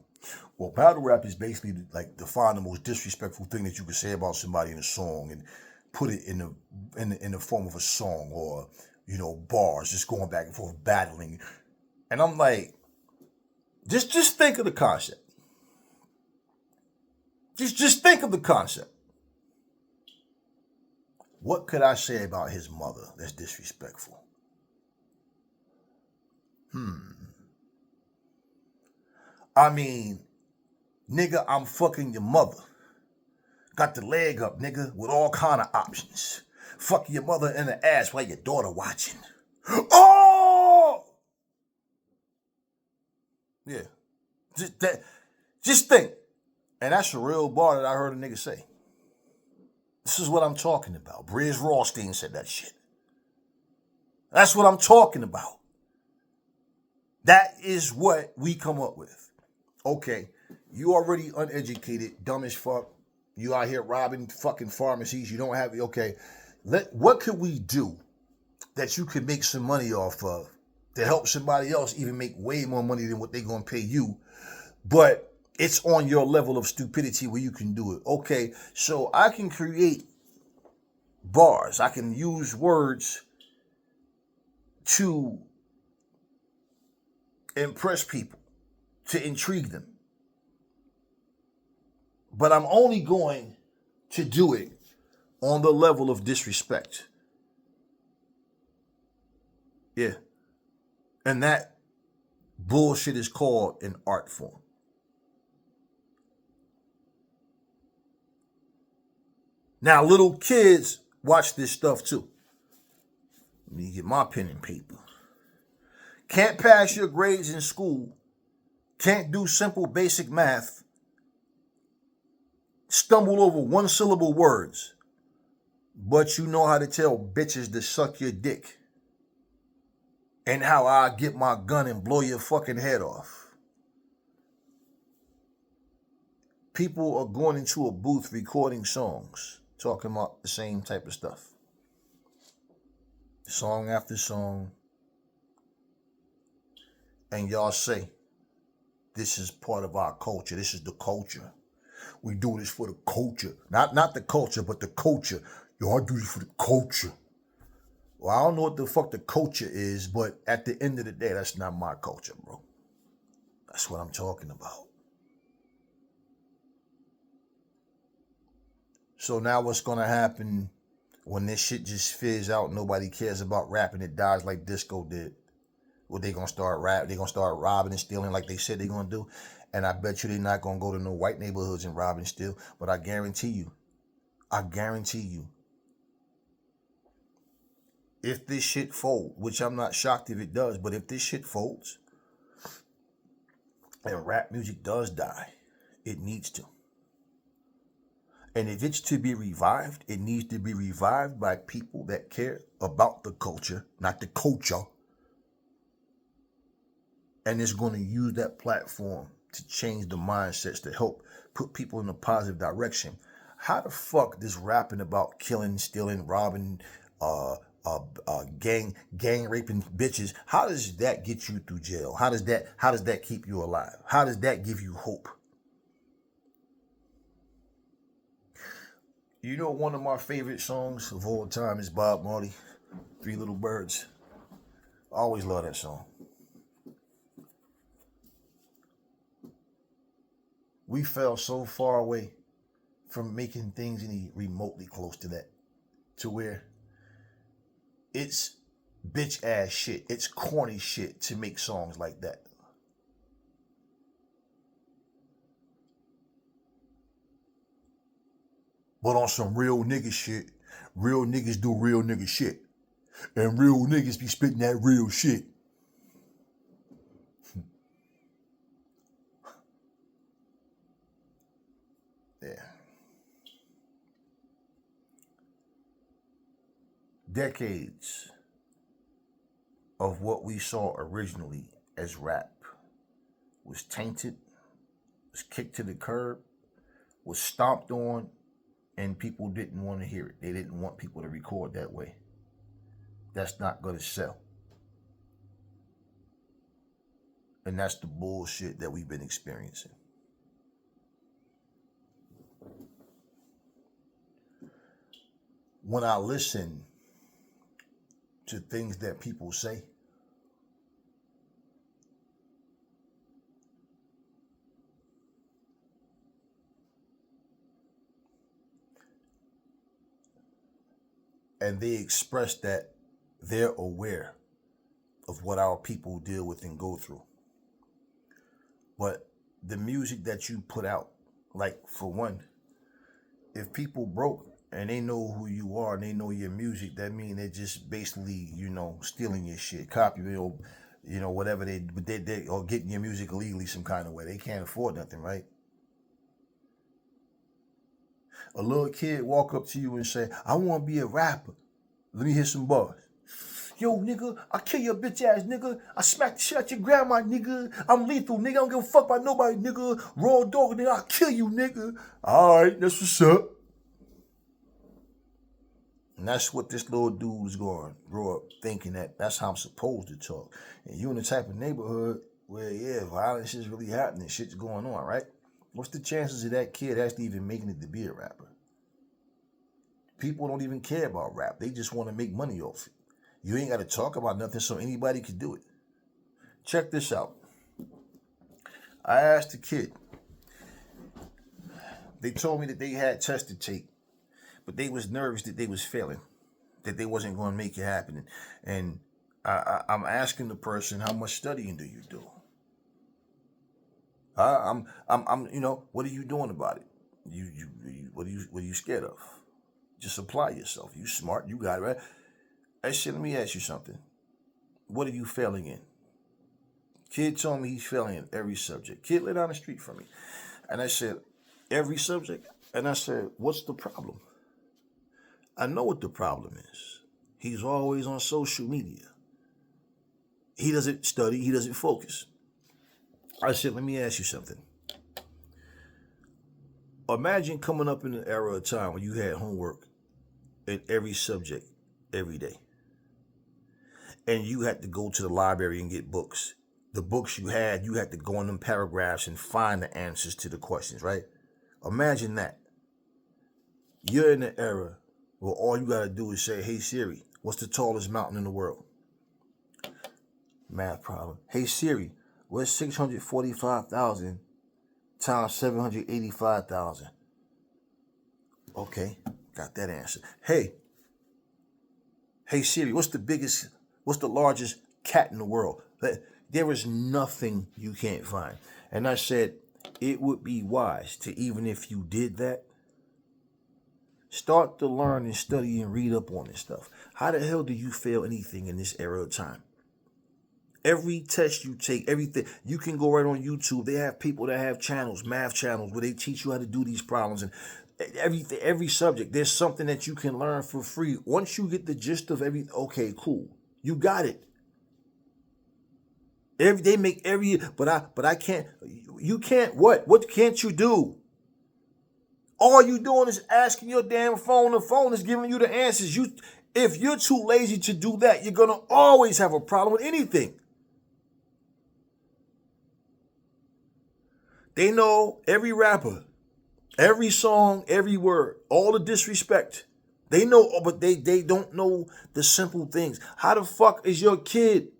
Well, battle rap is basically like define the most disrespectful thing that you could say about somebody in a song and put it in the form of a song, or bars, just going back and forth battling. And I'm like, just think of the concept. Just think of the concept. What could I say about his mother that's disrespectful? I mean, nigga, I'm fucking your mother. Got the leg up, nigga, with all kind of options. Fuck your mother in the ass while your daughter watching. Oh! Yeah. Just think. And that's a real bar that I heard a nigga say. This is what I'm talking about. Briz Rawstein said that shit. That's what I'm talking about. That is what we come up with. Okay, you already uneducated, dumb as fuck. You out here robbing fucking pharmacies. You don't have, okay. What could we do that you could make some money off of to help somebody else even make way more money than what they're going to pay you? But it's on your level of stupidity where you can do it. Okay, so I can create bars. I can use words to impress people, to intrigue them. But I'm only going to do it on the level of disrespect. Yeah. And that bullshit is called an art form. Now, little kids watch this stuff too. Let me get my pen and paper. Can't pass your grades in school. Can't do simple basic math. Stumble over 1-syllable words. But you know how to tell bitches to suck your dick. And how I get my gun and blow your fucking head off. People are going into a booth recording songs, talking about the same type of stuff. Song after song. And y'all say, this is part of our culture. This is the culture. We do this for the culture. Not the culture, but the culture. Yo, I do this for the culture. Well, I don't know what the fuck the culture is, but at the end of the day, that's not my culture, bro. That's what I'm talking about. So now what's going to happen when this shit just fizz out, nobody cares about rapping, it dies like disco did? Well, they going to start rap, they going to start robbing and stealing like they said they're going to do. And I bet you they're not going to go to no white neighborhoods and rob and steal. But I guarantee you, if this shit folds, which I'm not shocked if it does, but if this shit folds and rap music does die, it needs to. And if it's to be revived, it needs to be revived by people that care about the culture, not the culture. And it's going to use that platform to change the mindsets, to help put people in a positive direction. How the fuck this rapping about killing, stealing, robbing, gang raping bitches. How does that get you through jail? How does that keep you alive? How does that give you hope? You know, one of my favorite songs of all time is Bob Marley, Three Little Birds. I always love that song. We fell so far away from making things any remotely close to that, to where it's bitch ass shit. It's corny shit to make songs like that. But on some real nigga shit, real niggas do real nigga shit. And real niggas be spitting that real shit. Yeah. Decades of what we saw originally as rap was tainted, was kicked to the curb, was stomped on, and people didn't want to hear it. They didn't want people to record that way. That's not going to sell. And that's the bullshit that we've been experiencing. When I listen to things that people say, and they express that they're aware of what our people deal with and go through. But the music that you put out, like for one, if people broke and they know who you are and they know your music, that means they're just basically, stealing your shit, copying, whatever they or getting your music illegally some kind of way. They can't afford nothing, right? A little kid walk up to you and say, I want to be a rapper. Let me hear some bars. Yo, nigga, I kill your bitch ass, nigga. I smack the shit out your grandma, nigga. I'm lethal, nigga. I don't give a fuck about nobody, nigga. Raw dog, nigga. I'll kill you, nigga. All right, that's what's up. And that's what this little dude is going to grow up thinking, that that's how I'm supposed to talk. And you in the type of neighborhood where, violence is really happening. Shit's going on, right? What's the chances of that kid actually even making it to be a rapper? People don't even care about rap. They just want to make money off it. You ain't got to talk about nothing so anybody can do it. Check this out. I asked the kid. They told me that they had tested tape, but they was nervous that they was failing, that they wasn't going to make it happen. And I'm asking the person, how much studying do you do? What are you doing about it? What are you scared of? Just apply yourself. You smart, you got it, right? Hey, shit, let me ask you something. What are you failing in? Kid told me he's failing in every subject. Kid lay down the street from me. And I said, every subject? And I said, what's the problem? I know what the problem is. He's always on social media. He doesn't study, he doesn't focus. I said, let me ask you something. Imagine coming up in an era of time when you had homework in every subject every day. And you had to go to the library and get books. The books you had to go in them paragraphs and find the answers to the questions, right? Imagine that. You're in an era where all you got to do is say, hey Siri, what's the tallest mountain in the world? Math problem. Hey Siri, what's 645,000 times 785,000? Okay, got that answer. Hey Siri, what's the largest cat in the world? There is nothing you can't find. And I said, it would be wise to, even if you did that, start to learn and study and read up on this stuff. How the hell do you fail anything in this era of time? Every test you take, everything, you can go right on YouTube. They have people that have channels, math channels, where they teach you how to do these problems. And every subject, there's something that you can learn for free. Once you get the gist of okay, cool. You got it. But I can't. You can't what? What can't you do? All you doing is asking your damn phone. The phone is giving you the answers. If you're too lazy to do that, you're going to always have a problem with anything. They know every rapper, every song, every word, all the disrespect. They know, but they don't know the simple things. How the fuck is your kid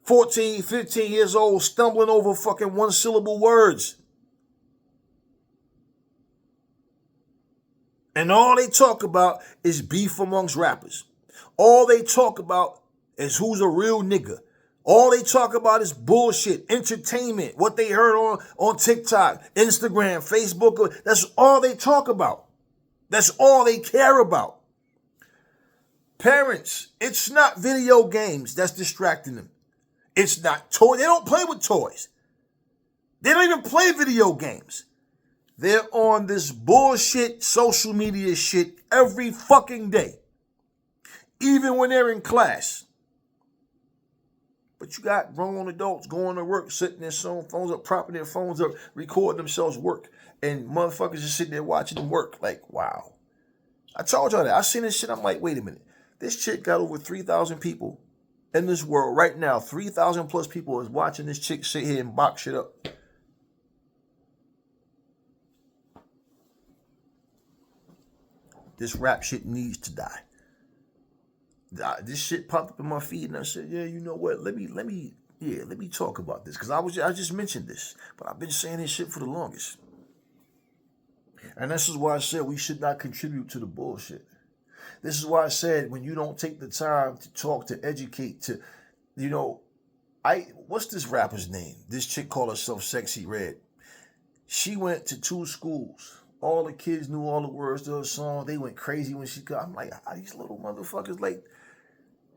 14, 15 years old stumbling over fucking one-syllable words? And all they talk about is beef amongst rappers. All they talk about is who's a real nigga. All they talk about is bullshit, entertainment, what they heard on TikTok, Instagram, Facebook. That's all they talk about. That's all they care about. Parents, it's not video games that's distracting them. It's not toys. They don't play with toys. They don't even play video games. They're on this bullshit social media shit every fucking day. Even when they're in class. But you got grown adults going to work, sitting their phones up, propping their phones up, recording themselves work. And motherfuckers just sitting there watching them work. Like, wow. I told y'all that. I seen this shit. I'm like, wait a minute. This chick got over 3,000 people in this world right now. 3,000 plus people is watching this chick sit here and box shit up. This rap shit needs to die. This shit popped up in my feed and I said, yeah, you know what? Let me talk about this. Because I just mentioned this. But I've been saying this shit for the longest. And this is why I said we should not contribute to the bullshit. This is why I said when you don't take the time to talk, to educate, to, you know, what's this rapper's name? This chick called herself Sexy Red. She went to 2 schools. All the kids knew all the words to her song. They went crazy when she got. I'm like, how these little motherfuckers, like,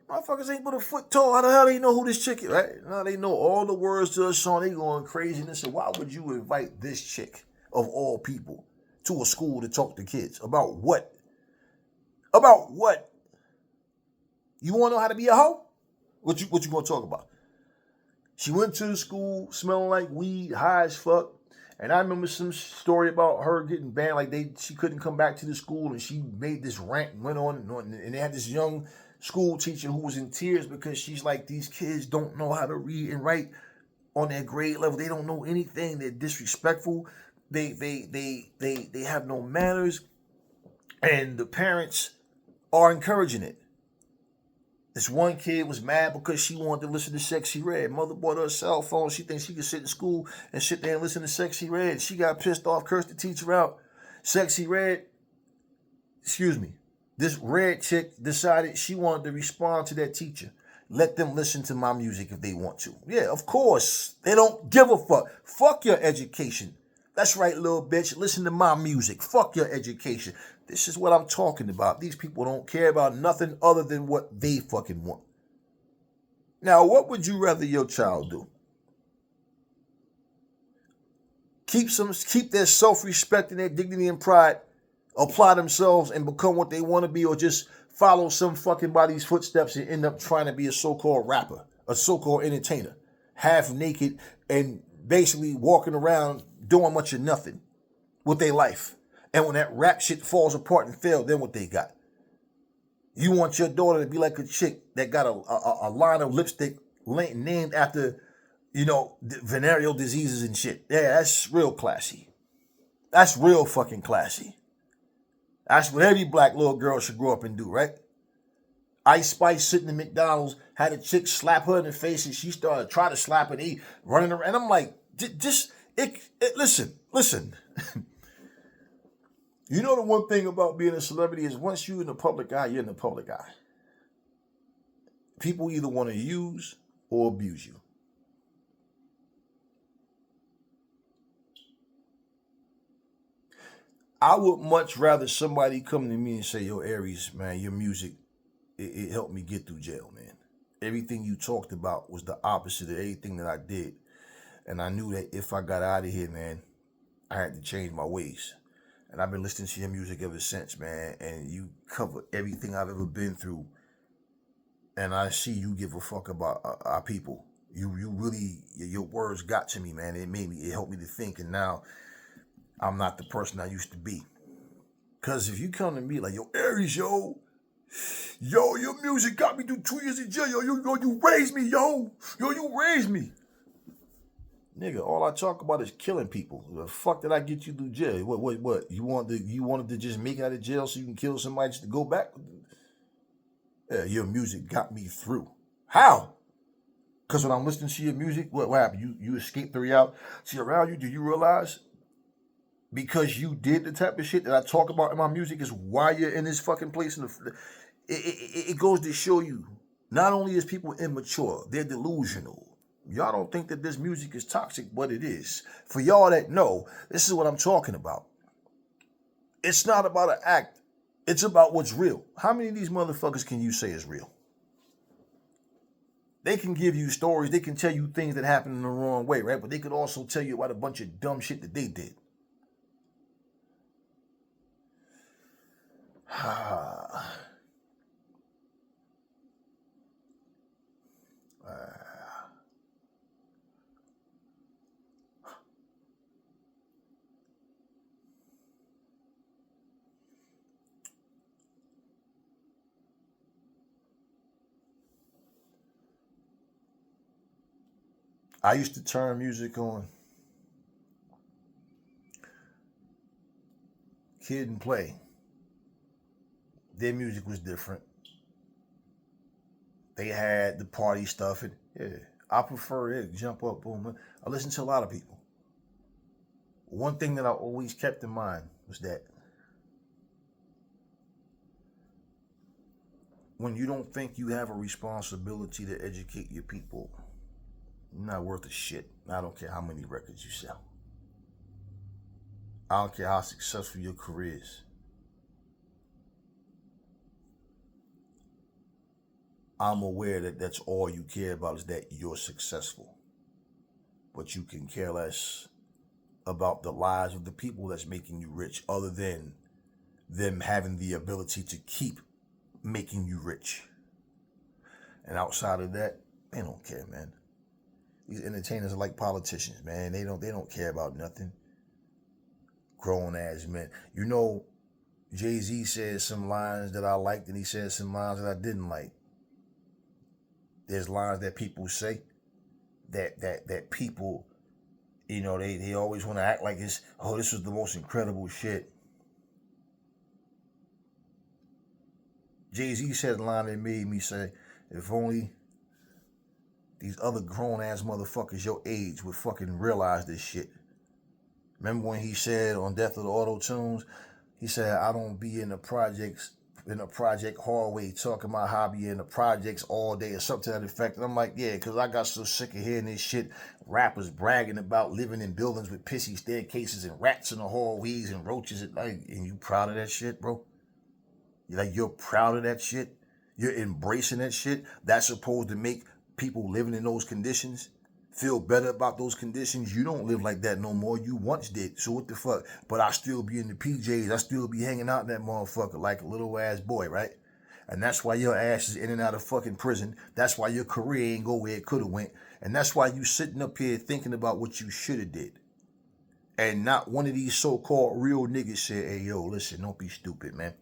motherfuckers ain't but a foot tall. How the hell they know who this chick is, right? Now they know all the words to her song. They going crazy. And they said, why would you invite this chick, of all people, to a school to talk to kids? About what? About what? You want to know how to be a hoe? What you going to talk about? She went to the school smelling like weed, high as fuck. And I remember some story about her getting banned. Like she couldn't come back to the school, and she made this rant and went on and on. And they had this young school teacher who was in tears because she's like, these kids don't know how to read and write on their grade level. They don't know anything. They're disrespectful. They have no manners, and the parents are encouraging it. This one kid was mad because she wanted to listen to Sexy Red. Mother bought her a cell phone. She thinks she could sit in school and sit there and listen to Sexy Red. She got pissed off, cursed the teacher out. Sexy Red, this red chick decided she wanted to respond to that teacher. Let them listen to my music if they want to. Yeah, of course. They don't give a fuck. Fuck your education. That's right, little bitch. Listen to my music. Fuck your education. This is what I'm talking about. These people don't care about nothing other than what they fucking want. Now, what would you rather your child do? Keep their self-respect and their dignity and pride, apply themselves and become what they want to be, or just follow some fucking body's footsteps and end up trying to be a so-called rapper, a so-called entertainer, half naked and basically walking around doing much of nothing with their life. And when that rap shit falls apart and fails, then what they got? You want your daughter to be like a chick that got a line of lipstick named after, venereal diseases and shit. Yeah, that's real classy. That's real fucking classy. That's what every black little girl should grow up and do, right? Ice Spice sitting in McDonald's, had a chick slap her in the face, and she started trying to slap her, and he running around. And I'm like, listen. You know the one thing about being a celebrity is once you're in the public eye, you're in the public eye. People either want to use or abuse you. I would much rather somebody come to me and say, yo, Aries, man, your music, it helped me get through jail, man. Everything you talked about was the opposite of everything that I did. And I knew that if I got out of here, man, I had to change my ways. And I've been listening to your music ever since, man. And you cover everything I've ever been through. And I see you give a fuck about our people. You really, your words got to me, man. It helped me to think. And now I'm not the person I used to be. Because if you come to me like, yo, Aries, yo, Yo, your music got me through 2 years in jail. Yo, you raised me, yo. Yo, you raised me. Nigga, all I talk about is killing people. The fuck did I get you through jail? What? You wanted to just make it out of jail so you can kill somebody just to go back? Yeah, your music got me through. How? Because when I'm listening to your music, what happened? You escaped the reality. See, around you, do you realize? Because you did the type of shit that I talk about in my music is why you're in this fucking place. It goes to show you, not only is people immature, they're delusional. Y'all don't think that this music is toxic, but it is. For y'all that know, this is what I'm talking about. It's not about an act. It's about what's real. How many of these motherfuckers can you say is real? They can give you stories. They can tell you things that happened in the wrong way, right? But they could also tell you about a bunch of dumb shit that they did. I used to turn music on Kid and Play. Their music was different. They had the party stuff. And yeah, I prefer it. Jump up, boom. I listen to a lot of people. One thing that I always kept in mind was that when you don't think you have a responsibility to educate your people, you're not worth a shit. I don't care how many records you sell. I don't care how successful your career is. I'm aware that that's all you care about is that you're successful. But you can care less about the lives of the people that's making you rich, other than them having the ability to keep making you rich. And outside of that, they don't care, man. These entertainers are like politicians, man. They don't care about nothing. Grown ass men. You know, Jay-Z said some lines that I liked, and he said some lines that I didn't like. There's lines that people say that people, you know, they always want to act like this was the most incredible shit. Jay-Z said a line that made me say, if only these other grown-ass motherfuckers your age would fucking realize this shit. Remember when he said on Death of the Auto-Tunes, he said, I don't be in the project hallway talking my hobby in the projects all day or something to that effect. And I'm like, yeah, because I got so sick of hearing this shit. Rappers bragging about living in buildings with pissy staircases and rats in the hallways and roaches at night. And you proud of that shit, bro? You're proud of that shit? You're embracing that shit? That's supposed to make people living in those conditions feel better about those conditions. You don't live like that no more. You once did. So what the fuck? But I still be in the PJs. I still be hanging out in that motherfucker like a little ass boy, right? And that's why your ass is in and out of fucking prison. That's why your career ain't go where it could have went. And that's why you sitting up here thinking about what you should have did. And not one of these so-called real niggas said, hey, yo, listen, don't be stupid, man.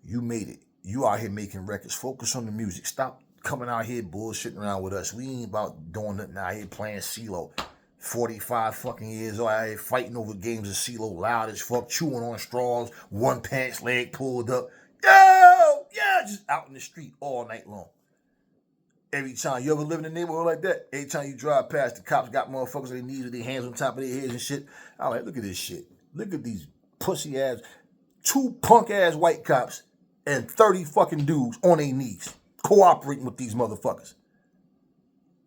You made it. You out here making records. Focus on the music. Stop coming out here bullshitting around with us. We ain't about doing nothing out here playing CeeLo. 45 fucking years old out here fighting over games of CeeLo, loud as fuck, chewing on straws, one pants leg pulled up. Yo! Yeah! Just out in the street all night long. Every time you ever live in a neighborhood like that, every time you drive past, the cops got motherfuckers on their knees with their hands on top of their heads and shit. I'm like, look at this shit. Look at these pussy ass, 2 punk ass white cops and 30 fucking dudes on their knees cooperating with these motherfuckers.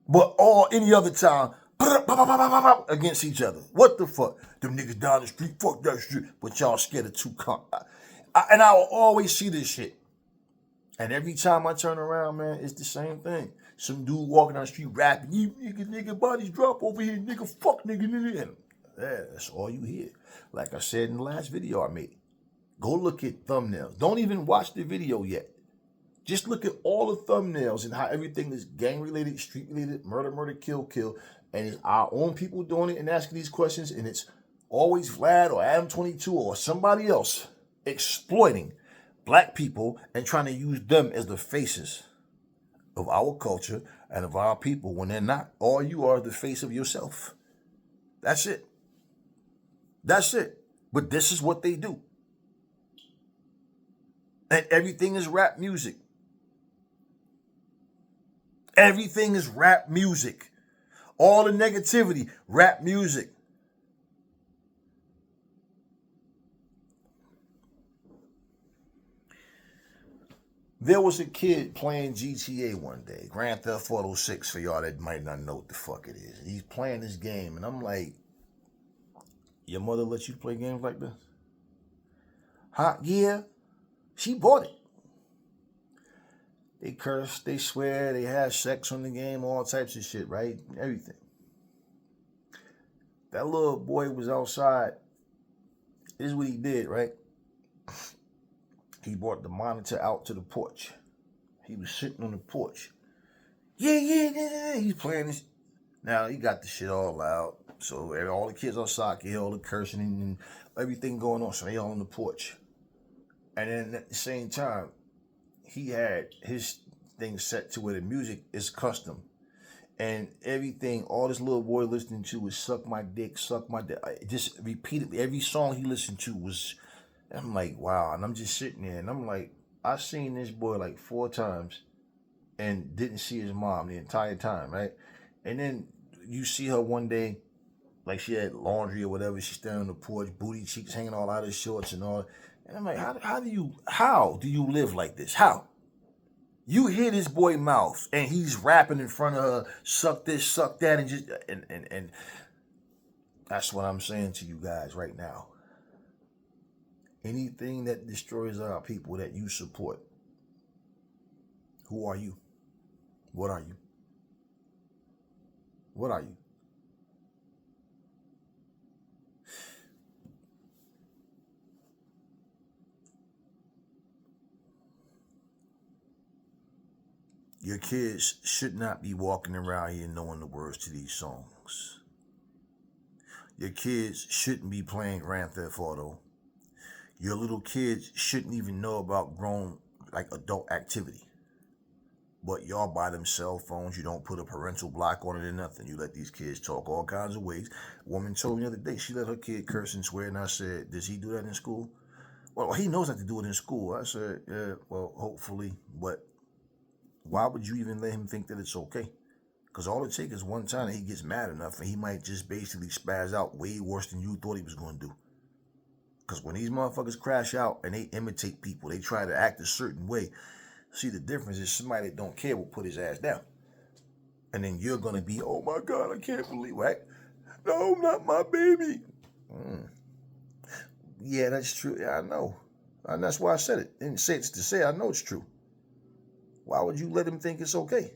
But all any other time, against each other. What the fuck? Them niggas down the street, fuck that shit. But y'all scared of 2 cops. And I will always see this shit. And every time I turn around, man, it's the same thing. Some dude walking down the street rapping, you nigga, bodies drop over here, nigga, fuck nigga. And that's all you hear. Like I said in the last video I made. Go look at thumbnails. Don't even watch the video yet. Just look at all the thumbnails and how everything is gang-related, street-related, murder, kill. And it's our own people doing it and asking these questions. And it's always Vlad or Adam 22 or somebody else exploiting black people and trying to use them as the faces of our culture and of our people when they're not. All you are the face of yourself. That's it. That's it. But this is what they do. And everything is rap music. Everything is rap music. All the negativity, rap music. There was a kid playing GTA one day, Grand Theft Auto 6, for y'all that might not know what the fuck it is. He's playing this game, and I'm like, your mother let you play games like this? Huh? Yeah. She bought it. They curse, they swear, they have sex on the game, all types of shit, right? Everything. That little boy was outside. This is what he did, right? He brought the monitor out to the porch. He was sitting on the porch. Yeah. He's playing this. Now, he got the shit all loud. So all the kids outside can hear all the cursing and everything going on. So they all on the porch. And then at the same time, he had his thing set to where the music is custom. And everything, all this little boy listening to was suck my dick, suck my dick. Just repeatedly, every song he listened to was, I'm like, wow. And I'm just sitting there and I'm like, I seen this boy like 4 times and didn't see his mom the entire time, right? And then you see her one day, like she had laundry or whatever, she's standing on the porch, booty cheeks hanging all out of shorts and all. And I'm like, how do you live like this? How? You hear this boy mouth and he's rapping in front of her, suck this, suck that, and just and that's what I'm saying to you guys right now. Anything that destroys our people that you support, who are you? What are you? What are you? Your kids should not be walking around here knowing the words to these songs. Your kids shouldn't be playing Grand Theft Auto. Your little kids shouldn't even know about grown, like adult activity. But y'all buy them cell phones. You don't put a parental block on it or nothing. You let these kids talk all kinds of ways. A woman told me the other day, she let her kid curse and swear, and I said, does he do that in school? Well, he knows not to do it in school. I said, yeah, well, hopefully, but why would you even let him think that it's okay? Because all it takes is one time that he gets mad enough and he might just basically spaz out way worse than you thought he was going to do. Because when these motherfuckers crash out and they imitate people, they try to act a certain way. See, the difference is somebody that don't care will put his ass down. And then you're going to be, oh my God, I can't believe, right? No, not my baby. Yeah, that's true. Yeah, I know. And that's why I said it. Didn't say it to say I know it's true. Why would you let him think it's okay?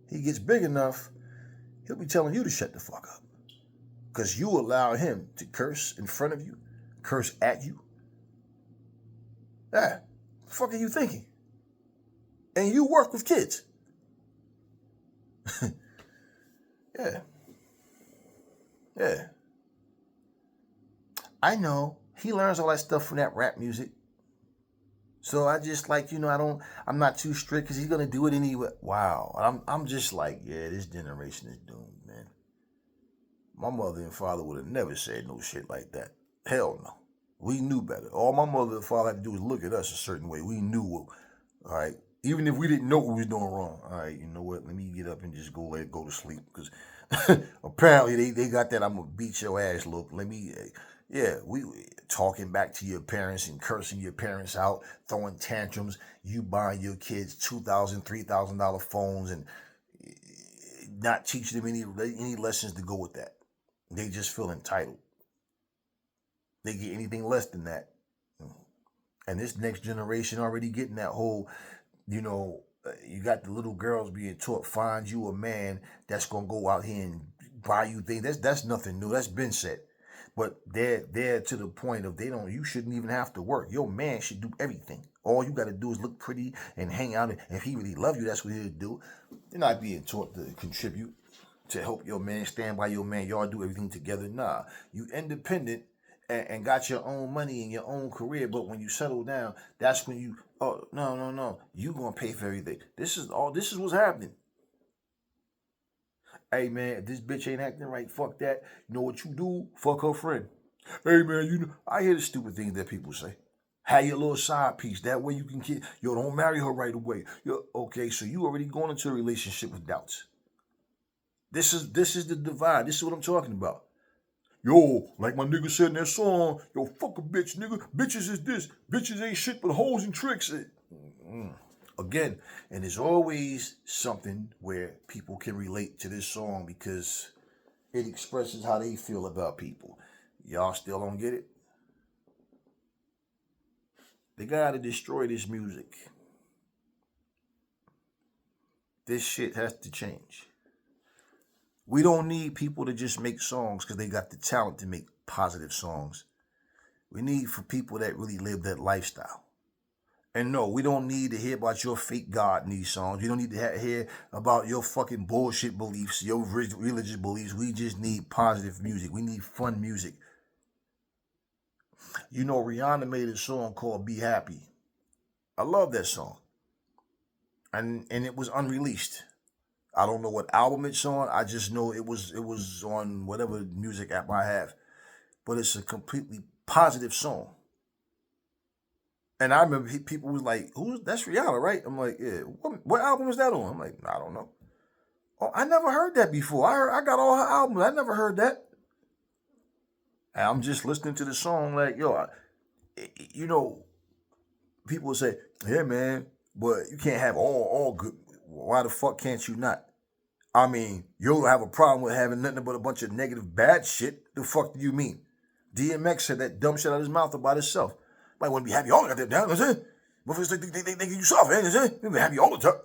He gets big enough, he'll be telling you to shut the fuck up. Because you allow him to curse in front of you, curse at you. Yeah, the fuck are you thinking? And you work with kids. Yeah. I know. He learns all that stuff from that rap music. So I just like, I'm not too strict because he's going to do it anyway. Wow. I'm just like, yeah, this generation is doomed, man. My mother and father would have never said no shit like that. Hell no. We knew better. All my mother and father had to do was look at us a certain way. We knew, all right, even if we didn't know what we was doing wrong. All right, you know what? Let me get up and just go to sleep because apparently they got that I'm going to beat your ass look. We talking back to your parents and cursing your parents out, throwing tantrums, you buying your kids $2,000, $3,000 phones and not teaching them any lessons to go with that. They just feel entitled. They get anything less than that. And this next generation already getting that whole, you got the little girls being taught, find you a man that's going to go out here and buy you things. That's nothing new. That's been said. But they're to the point of you shouldn't even have to work. Your man should do everything. All you got to do is look pretty and hang out. And if he really love you, that's what he'll do. You're not being taught to contribute, to help your man, stand by your man. Y'all do everything together. Nah, you independent and got your own money and your own career, but when you settle down, that's when you, oh, no, you gonna pay for everything. This is what's happening. Hey man, if this bitch ain't acting right, fuck that. You know what you do? Fuck her friend. Hey man, you know, I hear the stupid things that people say. Have your little side piece. That way you can get, yo, don't marry her right away. Yo, okay, so you already going into a relationship with doubts. This is the divide. This is what I'm talking about. Yo, like my nigga said in that song, yo, fuck a bitch, nigga. Bitches is this. Bitches ain't shit but hoes and tricks. Again, and there's always something where people can relate to this song because it expresses how they feel about people. Y'all still don't get it? They gotta destroy this music. This shit has to change. We don't need people to just make songs because they got the talent to make positive songs. We need for people that really live that lifestyle. And no, we don't need to hear about your fake God in these songs. We don't need to hear about your fucking bullshit beliefs, your religious beliefs. We just need positive music. We need fun music. You know, Rihanna made a song called Be Happy. I love that song. And it was unreleased. I don't know what album it's on. I just know it was on whatever music app I have. But it's a completely positive song. And I remember people was like, that's Rihanna, right? I'm like, yeah. What album is that on? I'm like, I don't know. Oh, I never heard that before. I got all her albums. I never heard that. And I'm just listening to the song like, yo, you know, people say, yeah, man, but you can't have all good. Why the fuck can't you not? I mean, you don't have a problem with having nothing but a bunch of negative, bad shit. The fuck do you mean? DMX said that dumb shit out of his mouth about himself. Might want to be happy all the goddamn time, is it? But if they think you soft, is it? You be happy all the time.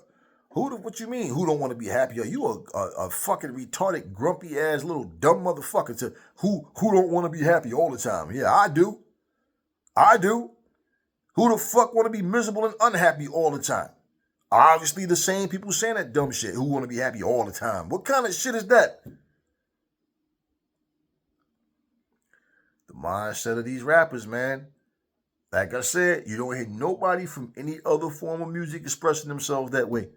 What you mean? Who don't want to be happy? Are you a fucking retarded, grumpy ass little dumb motherfucker to who don't want to be happy all the time? Yeah, I do. I do. Who the fuck want to be miserable and unhappy all the time? Obviously, the same people saying that dumb shit who want to be happy all the time. What kind of shit is that? The mindset of these rappers, man. Like I said, you don't hear nobody from any other form of music expressing themselves that way.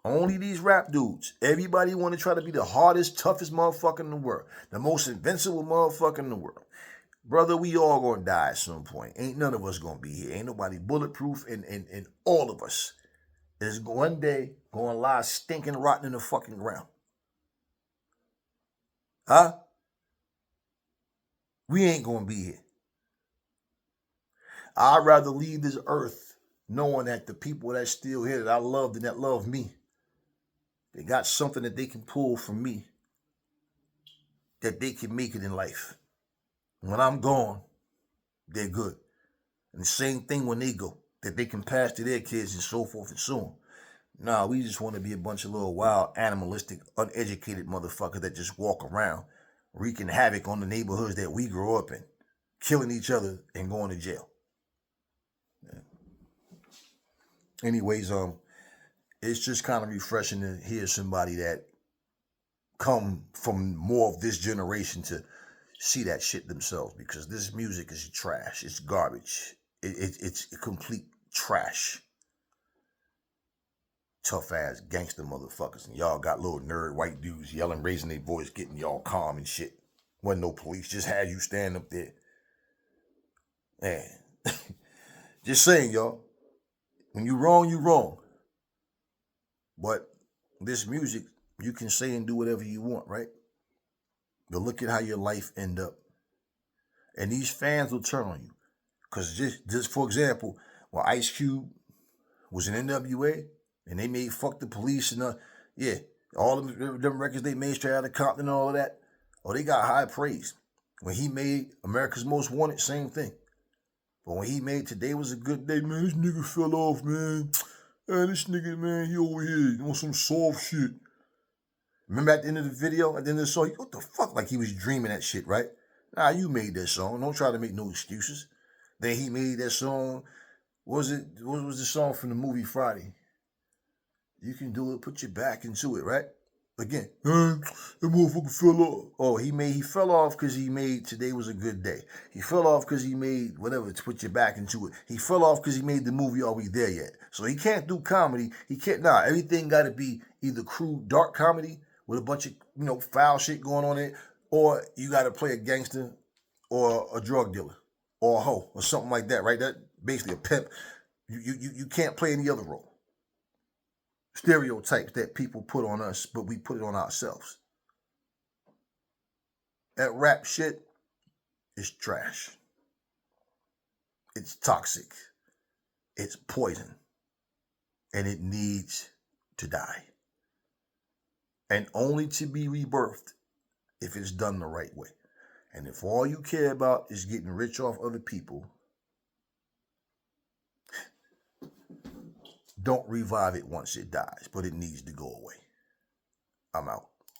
Only these rap dudes. Everybody want to try to be the hardest, toughest motherfucker in the world. The most invincible motherfucker in the world. Brother, we all gonna die at some point. Ain't none of us gonna be here. Ain't nobody bulletproof, and all of us is one day gonna lie stinking rotten in the fucking ground. Huh? We ain't gonna be here. I'd rather leave this earth knowing that the people that's still here that I loved and that love me, they got something that they can pull from me, that they can make it in life. When I'm gone, they're good. And the same thing when they go, that they can pass to their kids and so forth and so on. Nah, we just want to be a bunch of little wild, animalistic, uneducated motherfuckers that just walk around wreaking havoc on the neighborhoods that we grew up in, killing each other and going to jail. Yeah. Anyways, it's just kind of refreshing to hear somebody that come from more of this generation to see that shit themselves, because this music is trash. It's garbage. It's complete trash. Tough ass gangster motherfuckers, and y'all got little nerd white dudes yelling, raising their voice, getting y'all calm and shit. Wasn't no police, just had you stand up there. Man, just saying, y'all. When you wrong, you wrong. But this music, you can say and do whatever you want, right? But look at how your life end up. And these fans will turn on you. Because just for example, when Ice Cube was in NWA and they made Fuck the Police and all of them records they made straight out of Compton and all of that, they got high praise. When he made America's Most Wanted, same thing. But when he made Today Was a Good Day, man, this nigga fell off, man. Man, this nigga, man, he over here on some soft shit. Remember at the end of the video, at the end of the song, what the fuck? Like he was dreaming that shit, right? Nah, you made that song. Don't try to make no excuses. Then he made that song. What was the song from the movie Friday? You can do it, put your back into it, right? Again, The motherfucker fell off. Oh, he fell off because he made Today Was a Good Day. He fell off because he made whatever to put you back into it. He fell off because he made the movie Are We There Yet? So he can't do comedy. He can't. Nah, everything got to be either crude dark comedy with a bunch of foul shit going on in it, or you got to play a gangster or a drug dealer or a hoe or something like that, right? That basically a pimp. You can't play any other role. Stereotypes that people put on us, but we put it on ourselves. That rap shit is trash. It's toxic. It's poison. And it needs to die. And only to be rebirthed if it's done the right way. And if all you care about is getting rich off other people, don't revive it once it dies, but it needs to go away. I'm out.